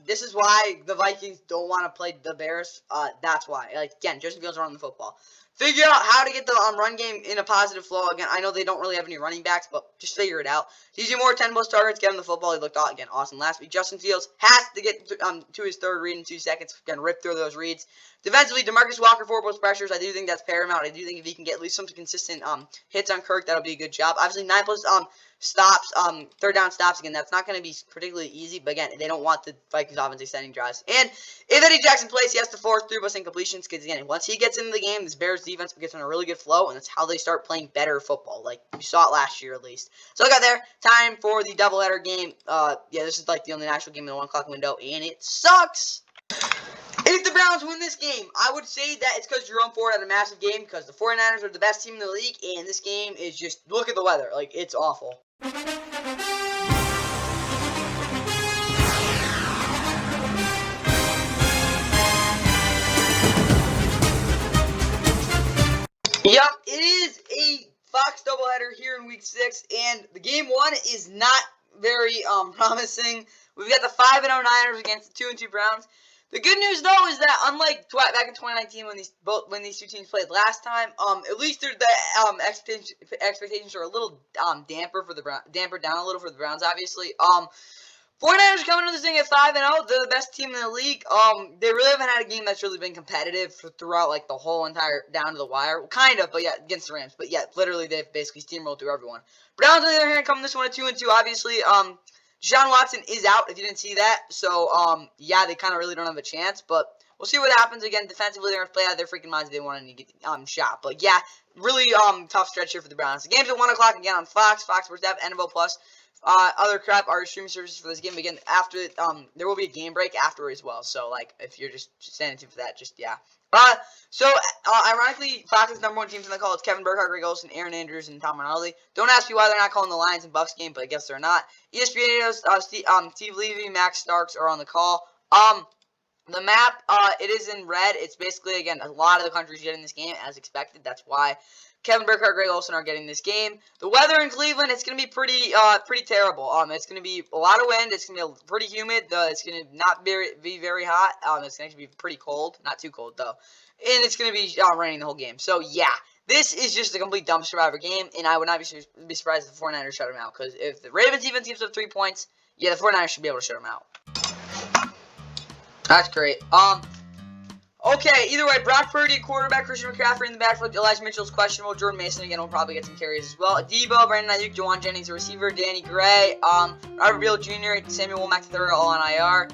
This is why the Vikings don't want to play the Bears. That's why. Like, again, Justin Fields running the football. Figure out how to get the run game in a positive flow. Again, I know they don't really have any running backs, but just figure it out. DJ Moore, 10-plus targets, get him the football. He looked, again, awesome last week. Justin Fields has to get to his third read in 2 seconds. Again, rip through those reads. Defensively, DeMarcus Walker, 4-plus pressures. I do think that's paramount. I do think if he can get at least some consistent hits on Kirk, that'll be a good job. Obviously, 9-plus stops, third down stops. Again, that's not going to be particularly easy, but again, they don't want the Vikings offense extending drives. And if Eddie Jackson plays, he has to force 3-plus incompletions because, again, once he gets into the game, this Bears defense gets on a really good flow, and that's how they start playing better football. Like, you saw it last year at least. So I got there. Time for the doubleheader game. This is like the only national game in the 1 o'clock window, and it sucks. If the Browns win this game, I would say that it's because Jerome Ford had a massive game because the 49ers are the best team in the league, and this game is just, look at the weather. Like, it's awful. Yep, it is a Fox doubleheader here in Week 6, and the Game 1 is not very promising. We've got the 5-0 Niners against the 2-2 Browns. The good news, though, is that unlike back in 2019 when these two teams played last time, at least the expectations are a little dampered down a little for the Browns, obviously. 49ers coming into this thing at 5-0. They're the best team in the league. They really haven't had a game that's really been competitive throughout like the whole entire down to the wire. Well, kind of, but yeah, against the Rams. But yeah, literally they've basically steamrolled through everyone. Browns on the other hand coming this one at 2-2. Obviously, Deshaun Watson is out. If you didn't see that, so yeah, they kind of really don't have a chance. But we'll see what happens. Again, defensively they're gonna play out of their freaking minds. They want to get shot. But yeah, really tough stretch here for the Browns. The game's at 1 o'clock again on Fox. Fox Sports App, NFL Plus. Other crap are streaming services for this game. Again, after there will be a game break after as well. So like, if you're just standing tuned for that, just yeah. Ironically, Fox's #1 teams in the call is Kevin Burkhardt, Greg Olsen, Aaron Andrews, and Tom Rinaldi. Don't ask me why they're not calling the Lions and Bucs game, but I guess they're not. ESPN, Steve Levy, Max Starks are on the call. The map, it is in red. It's basically, again, a lot of the country's getting this game as expected. That's why Kevin Burkhardt, Greg Olsen are getting this game. The weather in Cleveland, it's going to be pretty terrible. It's going to be a lot of wind. It's going to be pretty humid. It's going to not be very hot. It's going to be pretty cold. Not too cold, though. And it's going to be raining the whole game. So, yeah, this is just a complete dumpster of a game, and I would not be surprised if the 49ers shut them out. Because if the Ravens defense gives up 3 points, yeah, the 49ers should be able to shut them out. That's great. Okay, either way, Brock Purdy, quarterback, Christian McCaffrey in the backfield, Elijah Mitchell's questionable, Jordan Mason, again, will probably get some carries as well. Debo, Brandon Ayuk, Jawan Jennings, the receiver, Danny Gray, Robert Beal Jr., Samuel Womack III, all on IR,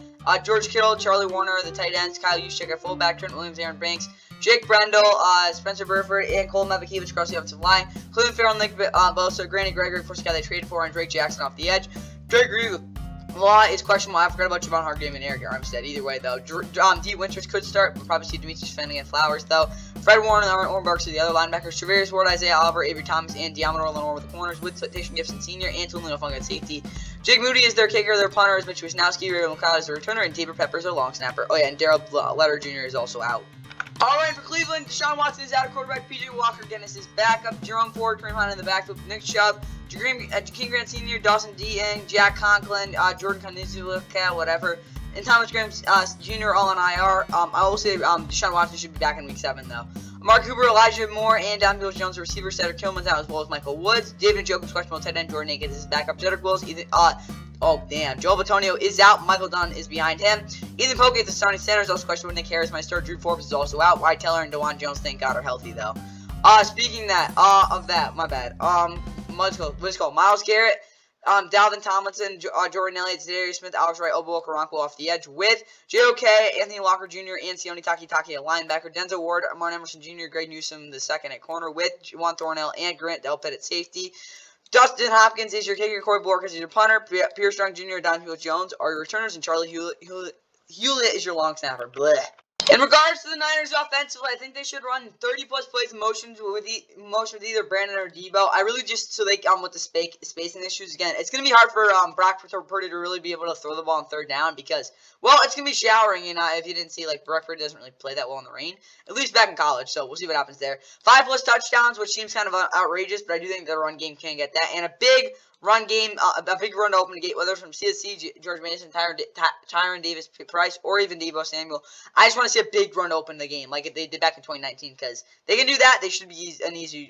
George Kittle, Charlie Warner, the tight ends, Kyle Juszczyk at fullback, Trent Williams, Aaron Banks, Jake Brendel, Spencer Burford, and Cole Mavakevich across the offensive line, Cleveland Farrell, Nick Bosa, Granny Gregory, first guy they traded for, and Drake Jackson off the edge. Drake Law is questionable. I forgot about Javon Hargrave and Eric Armstead. Either way, though, D. Winters could start. We'll probably see Demetrius Fenley and Flowers, though. Fred Warner and Oren Burks are the other linebackers. Travarius Ward, Isaiah Oliver, Avery Thomas, and Diamador Lenore with the corners, with Tayshon Gibson Sr. and Tulino Fung at safety. Jake Moody is their kicker. Their punter is Mitch Wisnowski. Ray McLeod is the returner, and Tabor Peppers are long snapper. Oh, yeah, and Darrell Letter Jr. is also out. All right, for Cleveland, Deshaun Watson is out of quarterback. P.J. Walker, Dennis is backup. Jerome Ford, Kareem Hunt in the backfield. Nick Chubb, Jakeem Grant Sr., Dawson Deing, Jack Conklin, Jordan Konizulika, whatever, and Thomas Graham Jr. all on IR. I will say Deshaun Watson should be back in Week 7, though. Mark Cooper, Elijah Moore, and Donovan Jones, the receiver. Cedric Tillman's out, as well as Michael Woods. David Njoku's questionable tight end. Jordan Akins is backup. Jedrick Wills, Joel Bitonio is out. Michael Dunn is behind him. Ethan Poke at the starting center is also questionable. Nick Harris, my start. Drew Forbes is also out. Wyatt Teller and DeJuan Jones, thank God, are healthy, though. Speaking of that, my bad. What's called Myles Garrett, Dalvin Tomlinson, Jordan Elliott, Zadarius Smith, Alex Wright, Obo Okoronkwo off the edge with JOK, Anthony Walker Jr., and Sione Takitaki at linebacker, Denzel Ward, Martin Emerson Jr., Greg Newsome the second at corner with Juwan Thornell and Grant Delpit at safety. Dustin Hopkins is your kicker, Corey Borges is your punter, Pierre Strong Jr., Don Jones are your returners, and Charlie Hewlett is your long snapper. Blech. In regards to the Niners offensively, I think they should run 30-plus plays in motion with either Brandon or Debo. I really just, so they, with the spacing issues, again, it's going to be hard for Brock Purdy to really be able to throw the ball on third down because, well, it's going to be showering, and if you didn't see, like, Brock Purdy doesn't really play that well in the rain, at least back in college, so we'll see what happens there. 5-plus touchdowns, which seems kind of outrageous, but I do think the run game can get that, and a big run game, a big run to open the gate, whether it's from CSC, George Mason, Tyron Davis Price, or even Deebo Samuel. I just want to see a big run to open the game, like they did back in 2019, because they can do that. They should be an easy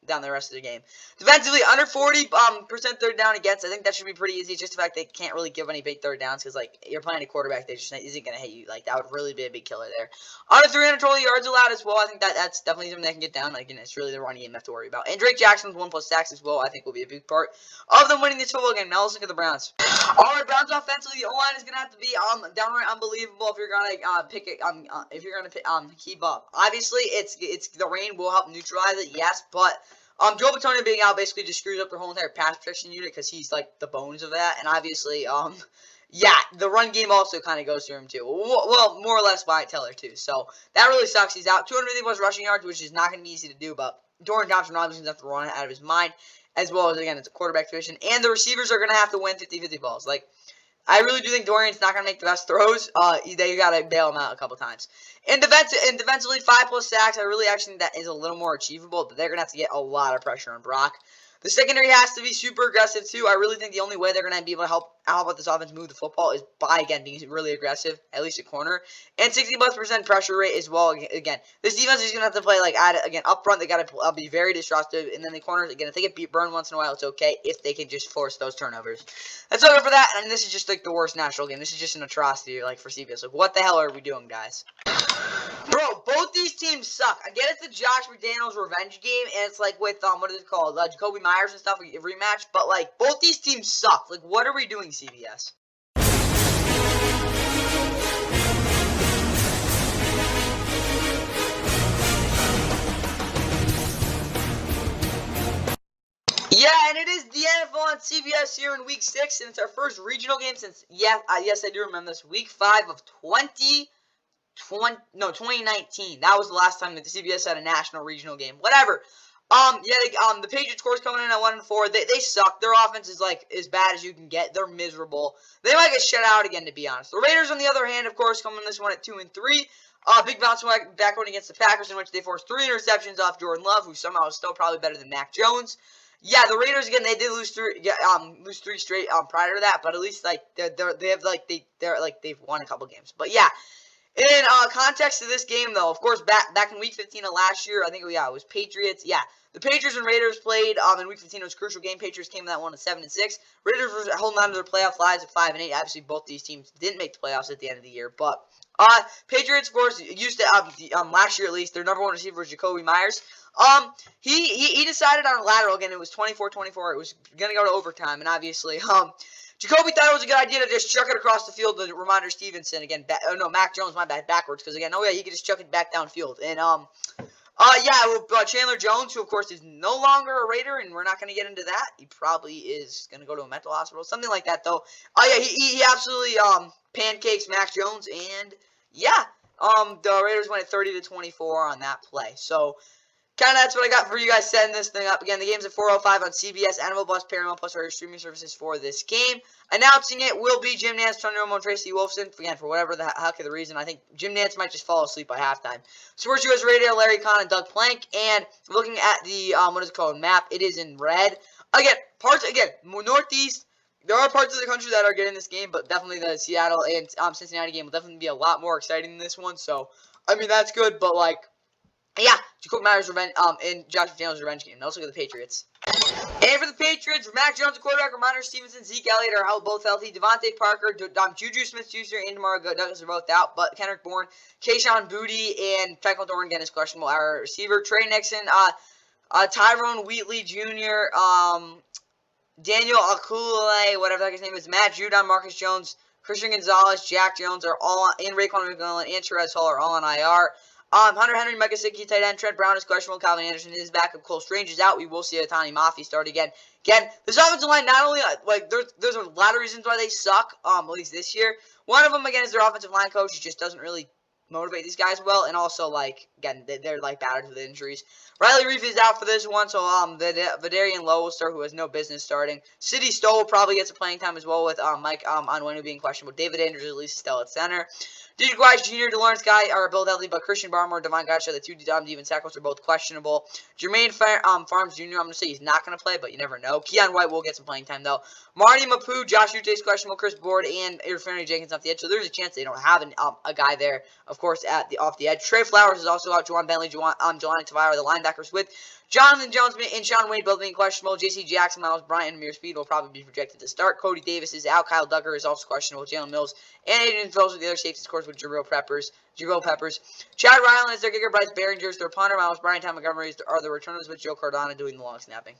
down the rest of the game. Defensively, under 40% third down against. I think that should be pretty easy. Just the fact they can't really give any big third downs, because like you're playing a quarterback that just isn't going to hit you. Like that would really be a big killer there. Under 300 total yards allowed as well. I think that's definitely something they can get down. Like, it's really the running game they have to worry about. And Drake Jackson's 1+ sacks as well. I think will be a big part of them winning this football game. Now let's look at the Browns. All right, Browns offensively, the O-line is gonna have to be downright unbelievable if you're gonna keep up. Obviously, it's the rain will help neutralize it, yes, but Joe Bitonio being out basically just screws up their whole entire pass protection unit because he's like the bones of that, and obviously yeah, the run game also kind of goes through him too. Well, more or less Wyatt Teller too. So that really sucks. He's out. 250+ rushing yards, which is not going to be easy to do, but Dorian Thompson-Robinson's going to have to run it out of his mind, as well as, again, it's a quarterback position. And the receivers are going to have to win 50-50 balls. Like, I really do think Dorian's not going to make the best throws. They got to bail him out a couple times. And defensively, 5+ sacks, I really actually think that is a little more achievable, but they're going to have to get a lot of pressure on Brock. The secondary has to be super aggressive, too. I really think the only way they're going to be able to help this offense move the football is by, again, being really aggressive, at least at corner. And 60+% pressure rate as well. Again, this defense is going to have to play, like, again, up front, they got to be very disruptive. And then the corners, again, if they get burned once in a while, it's okay if they can just force those turnovers. That's all for that. And this is just, like, the worst national game. This is just an atrocity, like, for CBS. Like, what the hell are we doing, guys? Bro, both these teams suck. I get it's the Josh McDaniels revenge game, and it's like with, what is it called, Jacoby Myers and stuff, a rematch, but, like, both these teams suck. Like, what are we doing, CBS? Yeah, and it is the NFL on CBS here in Week 6, and it's our first regional game since, yes, I do remember this, Week 5 of 2019. That was the last time that the CBS had a national regional game. Whatever. The Patriots, of course, coming in at 1-4. They suck. Their offense is like as bad as you can get. They're miserable. They might get shut out again, to be honest. The Raiders, on the other hand, of course, coming in this one at 2-3. Big bounce back one against the Packers, in which they forced 3 interceptions off Jordan Love, who somehow is still probably better than Mac Jones. Yeah, the Raiders again. They did lose 3 straight prior to that, but at least like they've won a couple games. But yeah, in context of this game though, of course back in Week 15 of last year, I think it was Patriots. Yeah, the Patriots and Raiders played in Week 15. It was a crucial game. Patriots came in that one at 7-6. Raiders were holding on to their playoff lives at 5-8. Obviously, both these teams didn't make the playoffs at the end of the year, but Patriots, of course, used to last year at least. Their number 1 receiver was Jacoby Myers. He decided on a lateral again. It was 24-24. It was gonna go to overtime, and obviously, Jacoby thought it was a good idea to just chuck it across the field to Ramondre Stevenson again. Mac Jones, my bad, backwards, because again, he could just chuck it back downfield. And Chandler Jones, who of course is no longer a Raider, and we're not gonna get into that. He probably is gonna go to a mental hospital, something like that, though. He absolutely pancakes Mac Jones, and yeah, the Raiders went at 30-24 on that play. So. Kind of that's what I got for you guys setting this thing up. Again, the game's at 4:05 on CBS, Animal Plus, Paramount Plus, our streaming services for this game. Announcing it will be Jim Nantz, Tony Romo, and Tracy Wolfson. Again, for whatever the heck of the reason, I think Jim Nantz might just fall asleep by halftime. Sports US Radio, Larry Kahn and Doug Plank. And looking at the, map, it is in red. Again, Northeast. There are parts of the country that are getting this game, but definitely the Seattle and Cincinnati game will definitely be a lot more exciting than this one. So, I mean, that's good, but like, yeah, Jacoby Myers' revenge, and Josh McDaniels' revenge game. Let's look at the Patriots. And for the Patriots, Mac Jones, the quarterback, Ramondre Stevenson, Zeke Elliott are both healthy. Devontae Parker, Juju Smith-Schuster, and DeMar Douglas are both out. But Kendrick Bourne, Keyshawn Booty, and Franklin Thorne again is questionable. Our receiver, Trey Nixon, Tyrone Wheatley Jr., Daniel Akulele, whatever the heck his name is, Matt Judon, Marcus Jones, Christian Gonzalez, Jack Jones are all on, and Raekwon McMillan and Therese Hall are all on IR. Hunter Henry, Micah Gesicki, tight end. Trent Brown is questionable. Calvin Anderson is backup. Cole Strange is out. We will see Atani Mafi start again. Again, this offensive line not only there's a lot of reasons why they suck. At least this year. One of them again is their offensive line coach. He just doesn't really motivate these guys well, and also again they're battered with injuries. Riley Reef is out for this one, so Vidarian Lowe will start, who has no business starting. Sidney Stoll probably gets a playing time as well, with Mike Onwenu being questionable. David Andrews at least is still at center. DJ Wise Jr., DeLawrence Guy are both healthy, but Christian Barmore, Devon Gotcha, the 2 defensive tackles are both questionable. Jermaine Farms Jr., I'm going to say he's not going to play, but you never know. Keon White will get some playing time, though. Marty Mapu, Josh Uche is questionable, Chris Board, and Irfan Jenkins off the edge, so there's a chance they don't have a guy there, of course, off the edge. Trey Flowers is also out. Juwan Bentley, Jelani Tavai are the linebackers, with Jonathan Jones and Sean Wade both being questionable. J.C. Jackson, Miles Bryant, and Amir Speed will probably be projected to start. Cody Davis is out. Kyle Duggar is also questionable. Jalen Mills and Adrian Phillips with the other safety scores with Jabril Peppers. Chad Ryland is their kicker. Bryce Behringer is their punter. Miles Bryant, Tom Montgomery are the returners, with Joe Cardona doing the long snapping.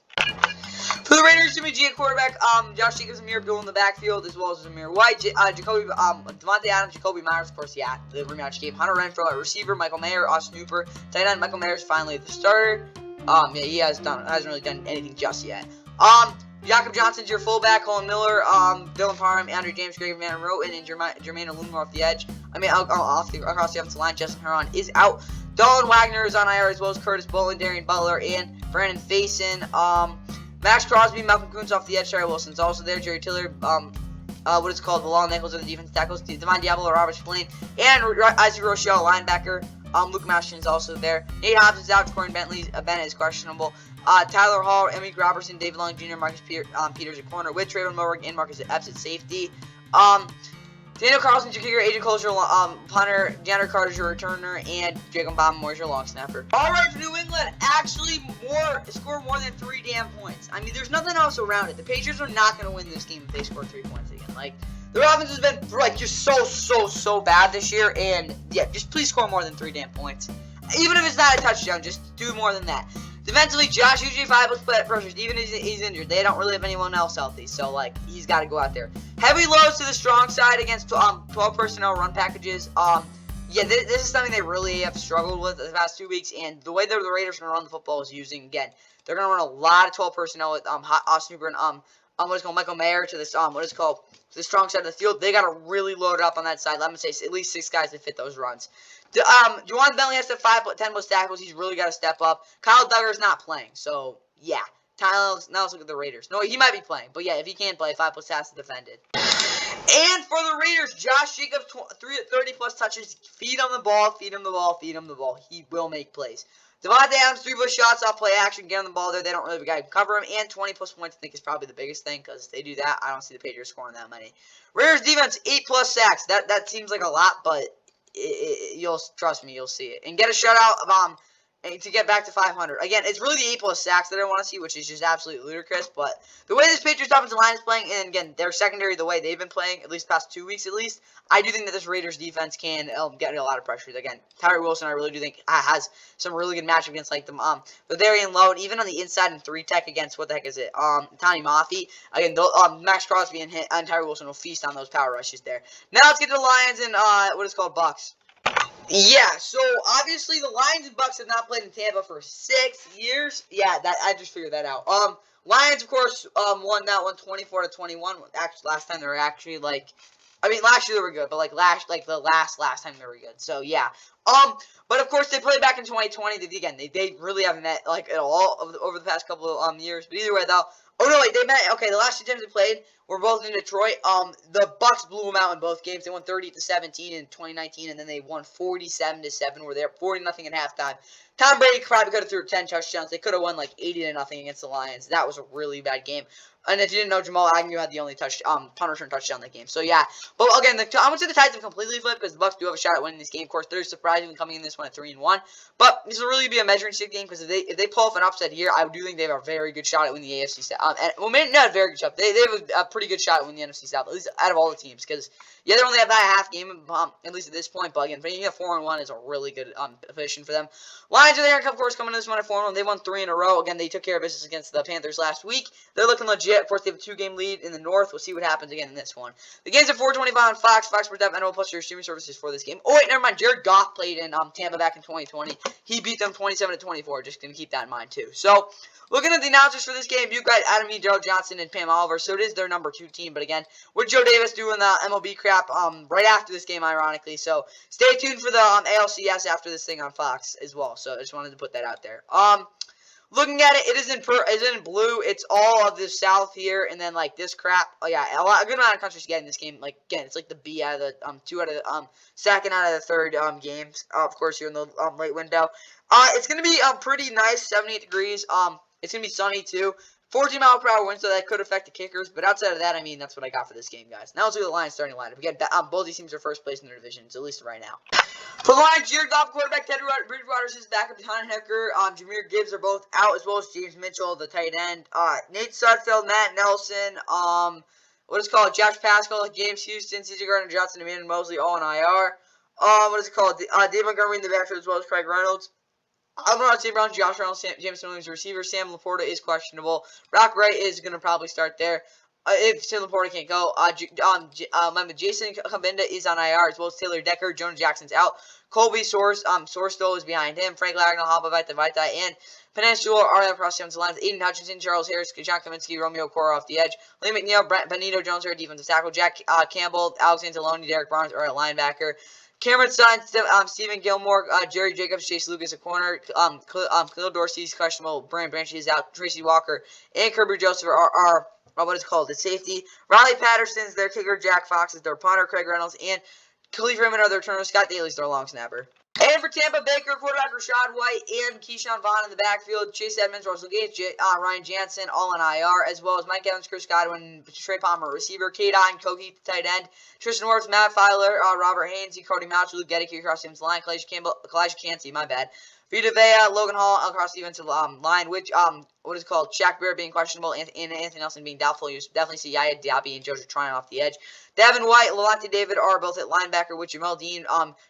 For the Raiders, Jimmy G at quarterback, Josh Jacobs, Amir Abdul in the backfield, as well as Amir White, Devontae Adams, Jacoby Myers, of course, yeah, the rematch game. Hunter Renfrow at receiver, Michael Mayer, Austin Hooper, tight end. Michael Mayer is finally the starter. Yeah, he hasn't really done anything just yet. Jakob Johnson's your fullback, Colin Miller, Dylan Parham, Andrew James, Greg Van Roten, and Jermaine Alumar off the edge. Across the offensive line, Justin Herron is out. Dolan Wagner is on IR, as well as Curtis Bolin, Darian Butler, and Brandon Faison. Max Crosby, Malcolm Kuntz off the edge. Terry Wilson's also there. Jerry Tiller, the long ankles of the defensive tackles. Devon Diablo, Robert Spillane, and Isaac Rochelle, linebacker. Luke Masterson is also there. Nate Hobbs is out. Corey Bennett is questionable. Tyler Hall, Emmy Robertson, David Long Jr., Marcus Peters at corner, with Trayvon Moore and Marcus Epps at safety. Daniel Carlson's your kicker, Agent Cole's your punter, Jander Carter's your returner, and Jacob Bombmore's your long snapper. Alright, for New England, actually score more than 3 damn points. I mean, there's nothing else around it. The Patriots are not going to win this game if they score 3 points again. Their offense has been, just so bad this year, and, yeah, just please score more than 3 damn points. Even if it's not a touchdown, just do more than that. Defensively, Josh usually 5 with split pressures. Even if he's injured, they don't really have anyone else healthy, so, he's got to go out there. Heavy lows to the strong side against 12 personnel run packages. Yeah, this is something they really have struggled with the past 2 weeks, and the way that the Raiders are going to run the football is using, again, they're going to run a lot of 12 personnel with Austin Hooper and Michael Mayer to this to the strong side of the field. They got to really load up on that side. Let me say at least 6 guys to fit those runs. Juwan Bentley has to 10 plus tackles. He's really got to step up. Kyle Duggar is not playing, so yeah, Now let's look at the Raiders. No, he might be playing. But yeah, if he can't play, 5+ sacks defended. And for the Raiders, Josh Jacobs, 30+ touches. Feed him the ball, feed him the ball, feed him the ball. He will make plays. Devontae Adams, 3+ shots off play action, get on the ball there. They don't really have a guy to cover him. And 20+ points, I think, is probably the biggest thing because if they do that, I don't see the Patriots scoring that many. Raiders defense, 8+ sacks. That seems like a lot, but you'll trust me, you'll see it. And get a shutout to get back to 500. Again, it's really the 8+ sacks that I want to see, which is just absolutely ludicrous. But the way this Patriots offensive line is playing, and again, their secondary, the way they've been playing, at least the past 2 weeks at least, I do think that this Raiders defense can get a lot of pressure. Again, Tyree Wilson, I really do think has some really good matchup against like the Valerian Lowe, and even on the inside and 3-tech against, what the heck is it, Tony Mafi. Again, Max Crosby and Tyree Wilson will feast on those power rushes there. Now let's get to the Lions and what is called Bucs. Yeah, so obviously the Lions and Bucs have not played in Tampa for 6 years. Yeah, I just figured that out. Lions, of course, won that one 24-21. Actually, last time they were actually like, I mean, last year they were good, but like the last time they were good. So yeah. But of course they played back in 2020. They really haven't met like at all over the past couple of years. But either way though. Oh no, wait, they met. Okay, the last 2 times they played were both in Detroit. The Bucs blew them out in both games. They won 30-17 in 2019, and then they won 47-7. Where they were 40-0 at halftime. Tom Brady probably could have threw 10 touchdowns. They could have won like 80-0 against the Lions. That was a really bad game. And if you didn't know, Jamal Agnew had the only punt return touchdown that game. So yeah, but again, I would say the Titans have completely flipped because the Bucs do have a shot at winning this game. Of course, they're surprisingly coming in this one at 3-1. But this will really be a measuring stick game because if they pull off an upset here, I do think they have a very good shot at winning the AFC South. Well, maybe not a very good shot. They have a pretty good shot at winning the NFC South, at least out of all the teams. Because yeah, they only have that half game, at least at this point. But again, being at 4-1 is a really good position for them. Lions are there, of course, coming in this one at 4-1. They won 3 in a row. Again, they took care of business against the Panthers last week. They're looking legit. Of course, they have a 2-game lead in the North. We'll see what happens again in this one. The game's at 4:25 on Fox. Fox Sports App, NO Plus your streaming services for this game. Oh wait, never mind. Jared Goff played in Tampa back in 2020. He beat them 27-24. Just gonna keep that in mind too. So, looking at the announcers for this game, you've got Adam E. Darrell Johnson and Pam Oliver. So it is their number 2 team. But again, with Joe Davis doing the MLB crap right after this game, ironically. So stay tuned for the ALCS after this thing on Fox as well. So I just wanted to put that out there. Looking at it, it is in blue. It's all of the South here, and then like this crap. Oh yeah, a good amount of countries getting this game. Like again, it's like the B out of the 2 out of the second out of the third games. Of course, here in the late window. It's gonna be pretty nice, 78 degrees. It's gonna be sunny too. 14-mile-per-hour wind, so that could affect the kickers. But outside of that, I mean, that's what I got for this game, guys. Now let's look at the Lions starting lineup. Again, both these teams are first place in their divisions, at least right now. For the Lions, Jared Goff, quarterback, Teddy Bridgewater's his backup, Hendon Hooker, Jameer Gibbs are both out, as well as James Mitchell, the tight end. Nate Sudfeld, Matt Nelson, what is it called? Josh Pascal, James Houston, C.J. Gardner-Johnson, Emmanuel Mosley, all in IR. What is it called? Dave Montgomery in the backfield, as well as Craig Reynolds. Alvin St. Brown, Josh Reynolds, Jameson Williams, receiver. Sam Laporta is questionable. Brock Wright is going to probably start there. If Sam Laporta can't go, Jason Cabinda is on IR, as well as Taylor Decker. Jonah Jackson's out. Colby Sourstow is behind him. Frank Lagnall, Haba Vita, and Peninsula are across the offensive lines. Aiden Hutchinson, Charles Harris, John Kaminsky, Romeo Cora off the edge. Lee McNeil, Benito Jones are at defensive tackle. Jack Campbell, Alexander Deloney, Derek Barnes are at linebacker. Cameron Stein, Stephen Gilmore, Jerry Jacobs, Chase Lucas at corner, Khalil Dorsey's questionable, Brandon Branch is out, Tracy Walker, and Kirby Joseph are what is called the safety. Riley Patterson's their kicker, Jack Fox is their punter, Craig Reynolds, and Khalif Raymond are their returner, Scott Daly's their long snapper. And for Tampa, Baker, quarterback Rashad White, and Keyshawn Vaughn in the backfield, Chase Edmonds, Russell Gates, Ryan Jansen, all in IR, as well as Mike Evans, Chris Godwin, Trey Palmer, receiver, Kate Otten, Kogi, tight end, Tristan Wirfs, Matt Filer, Robert Hainsey, Cody Mouch, Luke Gedeke across the line, Kalijah Cansey, my bad. Vita Vea, Logan Hall across the defensive line, which, what is called, Shaq Bear being questionable, and Anthony Nelson being doubtful. You definitely see Yaya Diaby and Joseph Tryon off the edge. Devin White, Levante David are both at linebacker with Jamel Dean,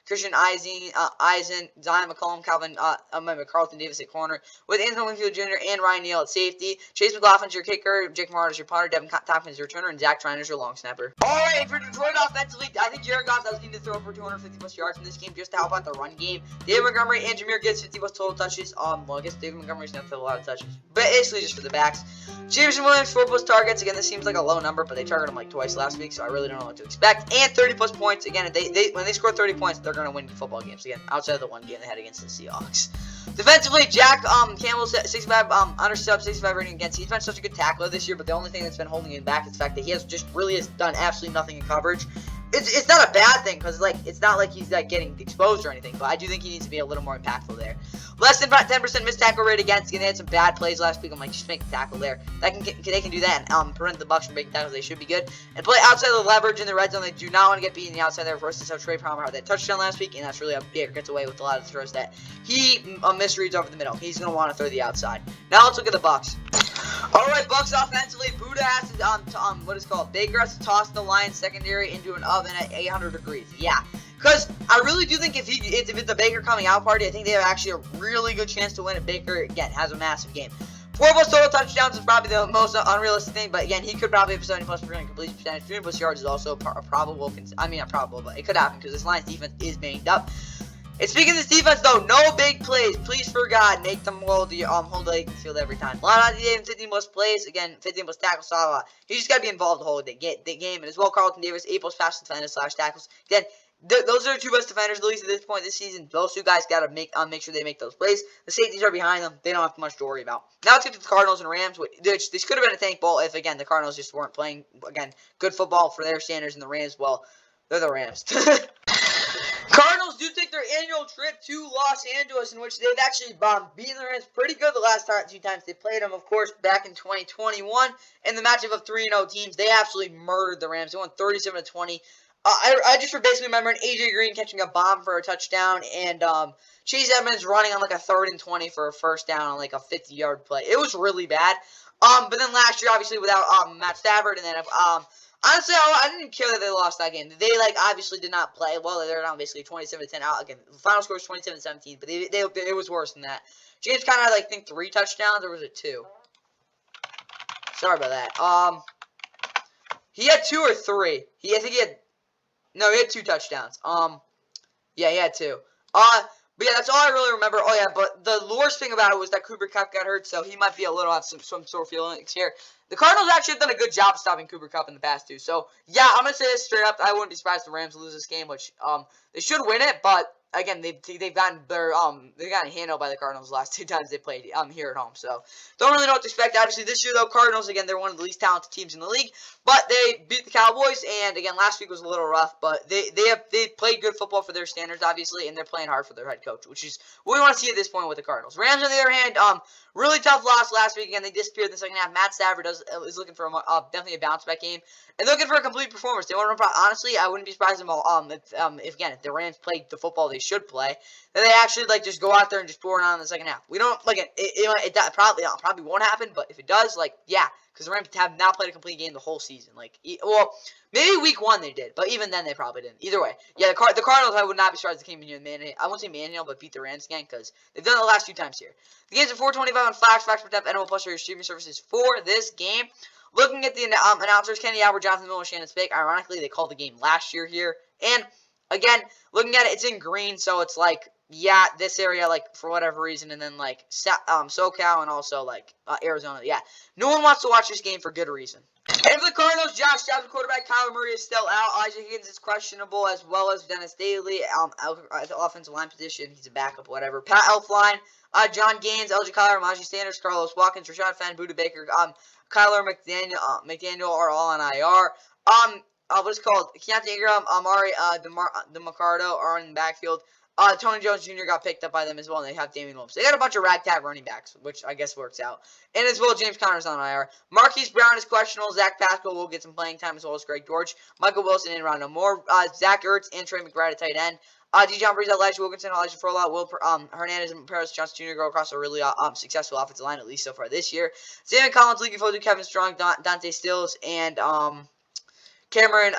Christian Eisen, Zion McCollum, Carlton Davis at corner, with Anthony Winfield Jr. and Ryan Neal at safety. Chase McLaughlin's your kicker, Jake Martin is your punter, Devin Tompkins your returner, and Zach Tryon is your long snapper. Alright, for Detroit offensively, I think Jared Goff does need to throw for 250+ yards in this game just to help out the run game. David Montgomery and Jameer Gibbs 50+ total touches. Well, I guess David Montgomery's going to have a lot of touches, but basically just for the backs. Jameson Williams 4+ targets. Again, this seems like a low number, but they targeted him like twice last week, so I really don't know what to expect. And 30+ points. Again, when they score 30 points, they're going to win football games. Again, outside of the one game they had against the Seahawks. Defensively, Jack Campbell's 65 under sub 65 rating against. He's been such a good tackler this year, but the only thing that's been holding him back is the fact that he has done absolutely nothing in coverage. It's not a bad thing because like it's not like he's like getting exposed or anything, but I do think he needs to be a little more impactful there. Less than 10% missed tackle rate against. They had some bad plays last week. I'm like, just make the tackle there. They can do that and prevent the Bucs from making tackles. They should be good. And play outside of the leverage in the red zone. They do not want to get beat in the outside there. Versus how Trey Palmer had that touchdown last week, and that's really how Baker gets away with a lot of the throws that he misreads over the middle. He's gonna want to throw the outside. Now let's look at the Bucs. All right, Bucs offensively, Buddha has to Baker has to toss the Lions secondary into an oven at 800 degrees. Yeah. Because I really do think if it's a Baker coming out party, I think they have actually a really good chance to win it. Baker, again, has a massive game. 4 plus total touchdowns is probably the most unrealistic thing, but again, he could probably have 70 plus percent completion percentage. 3 plus yards is also a probable, not probable, but it could happen because this Lions defense is banged up. And speaking of this defense, though, no big plays. Please, for God, make them hold the field every time. Lonnie Davis, 15 plus plays. Again, 15 plus tackles. He just got to be involved the whole game. And as well, Carlton Davis, 8 plus pass defenders / tackles. Again, those are the 2 best defenders, at least at this point this season. Those 2 guys got to make sure they make those plays. The safeties are behind them. They don't have much to worry about. Now let's get to the Cardinals and Rams. This could have been a tank ball if, again, the Cardinals just weren't playing, again, good football for their standards, and the Rams, well, they're the Rams. Cardinals do take their annual trip to Los Angeles, in which they've actually beaten the Rams pretty good the last 2 times they played them. Of course, back in 2021, in the matchup of 3-0 teams, they absolutely murdered the Rams. They won 37-20. I just basically remember AJ Green catching a bomb for a touchdown, and Chase Edmonds running on like a 3rd and 20 for a first down on like a 50-yard play. It was really bad. But then last year, obviously, without Matt Stafford, and then honestly, I didn't care that they lost that game. They obviously did not play well. They're down basically 27-10 out. Again, the final score was 27-17, but it was worse than that. James Conner had, I think, 3 touchdowns, or was it 2? Sorry about that. He had 2 or 3. He had 2 touchdowns. Yeah, he had 2. But yeah, that's all I really remember. Oh yeah, but the worst thing about it was that Cooper Kupp got hurt, so he might be a little have some sort of feelings here. The Cardinals actually have done a good job stopping Cooper Kupp in the past too. So yeah, I'm gonna say this straight up. I wouldn't be surprised if the Rams lose this game, which they should win it, but again, they've gotten handled by the Cardinals the last 2 times they played here at home. So don't really know what to expect. Obviously, this year though, Cardinals again, they're one of the least talented teams in the league, but they beat the Cowboys, and again, last week was a little rough, but they played good football for their standards, obviously, and they're playing hard for their head coach, which is what we want to see at this point with the Cardinals. Rams, on the other hand, really tough loss last week. Again, they disappeared in the second half. Matt Stafford is looking for definitely a bounce back game, and looking for a complete performance. They want to honestly, I wouldn't be surprised if the Rams played the football they should play, then they actually just go out there and just pour it on in the second half. We don't it probably won't happen, but if it does, yeah, because the Rams have not played a complete game the whole season. Well, maybe week 1 they did, but even then they probably didn't. Either way, yeah, the Cardinals, I would not be surprised if they came in here and I won't say manhandle, but beat the Rams again, because they've done it the last 2 times here. The game's at 4:25 on Fox for Depth, NFL Plus, your streaming services for this game. Looking at the announcers, Kenny Albert, Jonathan Miller, Shannon Spake. Ironically, they called the game last year here, and again, looking at it, it's in green, so it's yeah, this area, for whatever reason, and then, SoCal and also, Arizona. Yeah, no one wants to watch this game for good reason. And for the Cardinals, Josh Dobbs, quarterback, Kyler Murray is still out. Isaac Higgins is questionable, as well as Dennis Daly at the offensive line position. He's a backup, whatever. Pat Elflein, John Gaines, LJ Collier, Maji Sanders, Carlos Watkins, Rashad Fenn, Buda Baker, Kyler McDaniel are all on IR. What is it called? Keontae Ingram, Amari DeMarcado are in the backfield. Tony Jones Jr. got picked up by them as well, and they have Damian Williams. They got a bunch of ragtag running backs, which I guess works out. And as well, James Conner's on IR. Marquise Brown is questionable. Zach Pascal will get some playing time, as well as Greg George. Michael Wilson and Rondo Moore. Zach Ertz and Trey McBride at tight end. Dijon Breeze, Elijah Wilkinson, Elijah Furlow, Hernandez, and Paris Johnson Jr. go across a really successful offensive line, at least so far this year. Zayvon Collins, Leaky Fodu, Kevin Strong, Dante Stills, and Cameron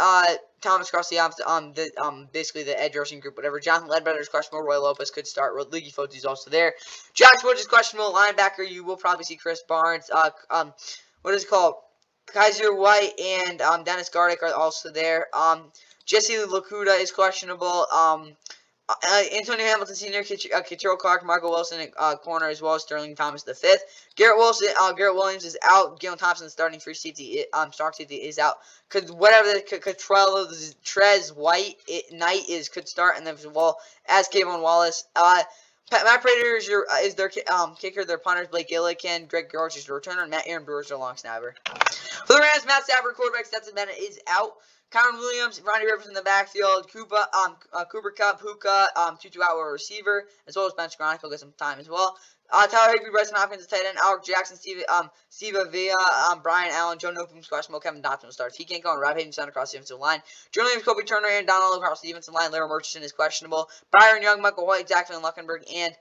Thomas across the basically the edge rushing group, whatever. Jonathan Ledbetter is questionable. Roy Lopez could start. Leaky Fotu is also there. Josh Woods is questionable. Linebacker, you will probably see Chris Barnes. What is it called? Kaiser White and Dennis Gardick are also there. Jesse Lakuda is questionable. Antonio Hamilton Sr., Kitero Clark, Marco Wilson at corner, as well as Sterling Thomas the fifth. Garrett Williams is out. Galen Thompson, the starting free safety, strong safety, is out. Trez White Knight could start, and then as well as Kayvon Wallace. Matt Prater is their kicker. Their punters Blake Gillikin, Greg Gorge is the returner, and Aaron Brewer is their long snapper. For the Rams, Matt Stafford, quarterback Stetson Bennett is out. Kyron Williams, Ronnie Rivers in the backfield, Cooper Kupp, Puka, Tutu Atwell receiver, as well as Ben Skoranek will get some time as well. Tyler Higbee, Bryson Hopkins, tight end, Alec Jackson, Steve Avila, Brian Allen, Joe Newcomb, questionable, Kevin Dotson will start. If he can't go, and Rob Hayden center across the defensive line. Jordan Williams, Kobe Turner, and Donald across the defensive line. Larry Murchison is questionable. Byron Young, Michael White, Jackson Luckenberg, and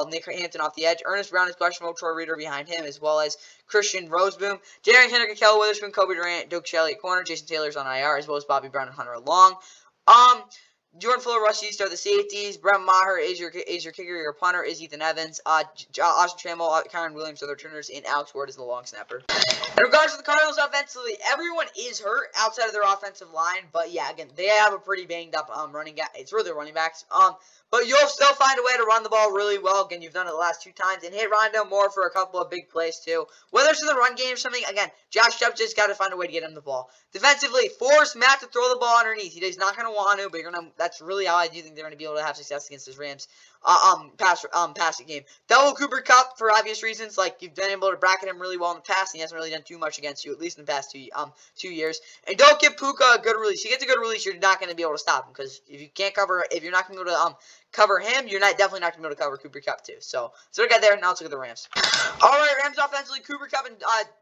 Nick Hampton off the edge. Ernest Brown is questionable. Troy Reader behind him, as well as Christian Roseboom. Jaren Kendrick, Kel Witherspoon, Kobe Durant, Duke Shelley at corner. Jason Taylor's on IR, as well as Bobby Brown and Hunter Long. Jordan Fuller, Russ East are the safeties. Brent Maher is your kicker. Your punter is Ethan Evans. Austin Trammell, Kyron Williams are the returners, and Alex Ward is the long snapper. In regards to the Cardinals offensively, everyone is hurt outside of their offensive line. But yeah, again, they have a pretty banged up running back. It's really running backs. But you'll still find a way to run the ball really well. Again, you've done it the last 2 times. And hit Rondale Moore for a couple of big plays, too. Whether it's in the run game or something, again, Josh Jepps just got to find a way to get him the ball. Defensively, force Matt to throw the ball underneath. He's not going to want to, but that's really how I do think they're going to be able to have success against this Rams passing game. Double Cooper Kupp for obvious reasons. Like, you've been able to bracket him really well in the past, and he hasn't really done too much against you, at least in the past 2 years. And don't give Puka a good release. If he gets a good release, you're not going to be able to stop him, because if you're not going to be able to cover him, you're definitely not going to be able to cover Cooper Kupp too. So look at there. Now let's look at the Rams. All right, Rams offensively, Cooper Kupp and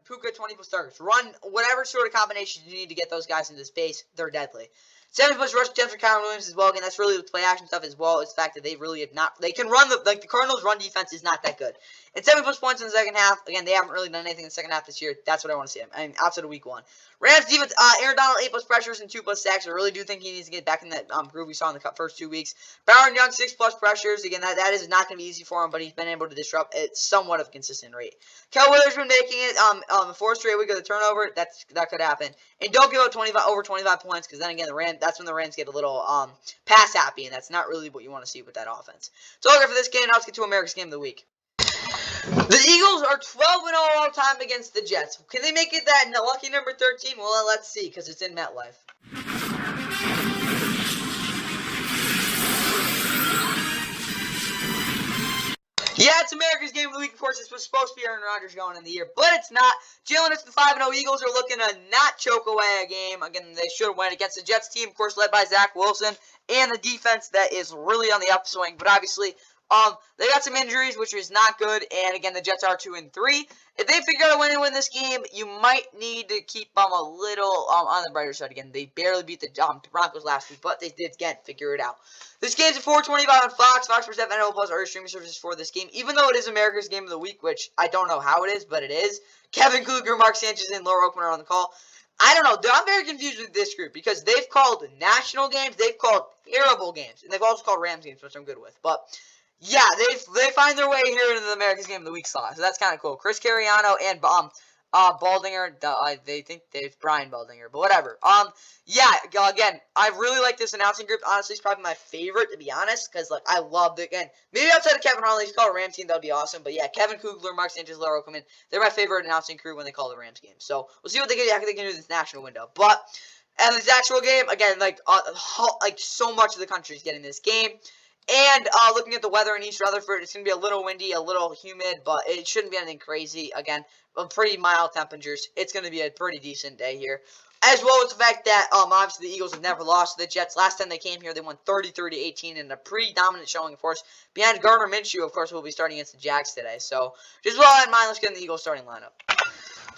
Puka 20+ targets. Run whatever sort of combinations you need to get those guys into space. They're deadly. 7+ rush attempts for Kyron Williams as well. Again, that's really the play action stuff as well. It's the fact that they really have not. They can run the Cardinals' run defense is not that good. And 7+ points in the second half. Again, they haven't really done anything in the second half this year. That's what I want to see. I mean, outside of week 1. Rams defense, Aaron Donald 8+ pressures and 2+ sacks. I really do think he needs to get back in that groove we saw in the first 2 weeks. Byron Young 6+ pressures. Again, that is not going to be easy for him, but he's been able to disrupt it somewhat of a consistent rate. Kel Witherspoon making it the 4th straight week of the turnover. That could happen. And don't give up over 25 points, because then again that's when the Rams get a little pass happy, and that's not really what you want to see with that offense. So okay, for this game, now let's get to America's Game of the Week. The Eagles are 12-0 all time against the Jets. Can they make it that lucky number 13? Well, let's see, because it's in MetLife. Yeah, it's America's Game of the Week. Of course, this was supposed to be Aaron Rodgers going in the year, but it's not. Jalen Hurts, the 5-0 Eagles, are looking to not choke away a game. Again, they should have won against the Jets team, of course, led by Zach Wilson, and the defense that is really on the upswing. But obviously, they got some injuries, which is not good. And again, the Jets are 2-3. If they figure out a way to win this game, you might need to keep them a little on the brighter side. Again, they barely beat the Broncos last week, but they did again figure it out. This game's at 4:25 on Fox. Fox Sports NFL Plus are your streaming services for this game. Even though it is America's Game of the Week, which I don't know how it is, but it is. Kevin Kluger, Mark Sanchez, and Laura Oakman are on the call. I don't know. I'm very confused with this group because they've called national games, they've called terrible games, and they've also called Rams games, which I'm good with. But yeah, they find their way here into the America's Game of the Week slot, so that's kind of cool. Chris Carriano and Baldinger, they think it's Brian Baldinger, but whatever. Yeah, again, I really like this announcing group. Honestly, it's probably my favorite, to be honest, because I love it. Again, maybe outside of Kevin Harley, he's called a Rams team, that would be awesome. But yeah, Kevin Kugler, Mark Sanchez, Laura Oakman, they're my favorite announcing crew when they call the Rams game. So we'll see what they can do this national window. But and this actual game, again, so much of the country is getting this game. And looking at the weather in East Rutherford, it's going to be a little windy, a little humid, but it shouldn't be anything crazy. Again, pretty mild temperatures. It's going to be a pretty decent day here. As well as the fact that, obviously, the Eagles have never lost to the Jets. Last time they came here, they won 33-18 in a pretty dominant showing, of course. Behind Gardner Minshew, of course, will be starting against the Jags today. So, just with all that in mind, let's get in the Eagles starting lineup.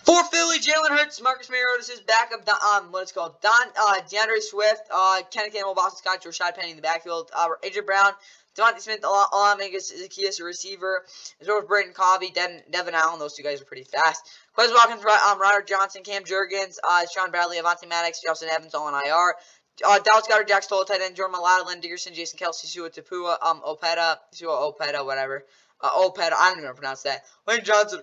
For Philly, Jalen Hurts, Marcus Mariota's backup, DeAndre Swift, Kenneth Campbell, Boston Scott, Rashad Penny in the backfield, AJ Brown, Devontae Smith, Zacchaeus, a receiver, as well as Brayton Covey, Devin Allen. Those 2 guys are pretty fast. Quez Watkins, Ryder Johnson, Cam Jurgens, Sean Bradley, Avonte Maddox, Justin Evans, all on IR. Dallas Goddard, Jack Stoll, tight end, Jordan Mailata, Lynn Dickerson, Jason Kelsey, Sua Tapua, Opeta, whatever. Opeta, I don't even know how to pronounce that. Lane Johnson,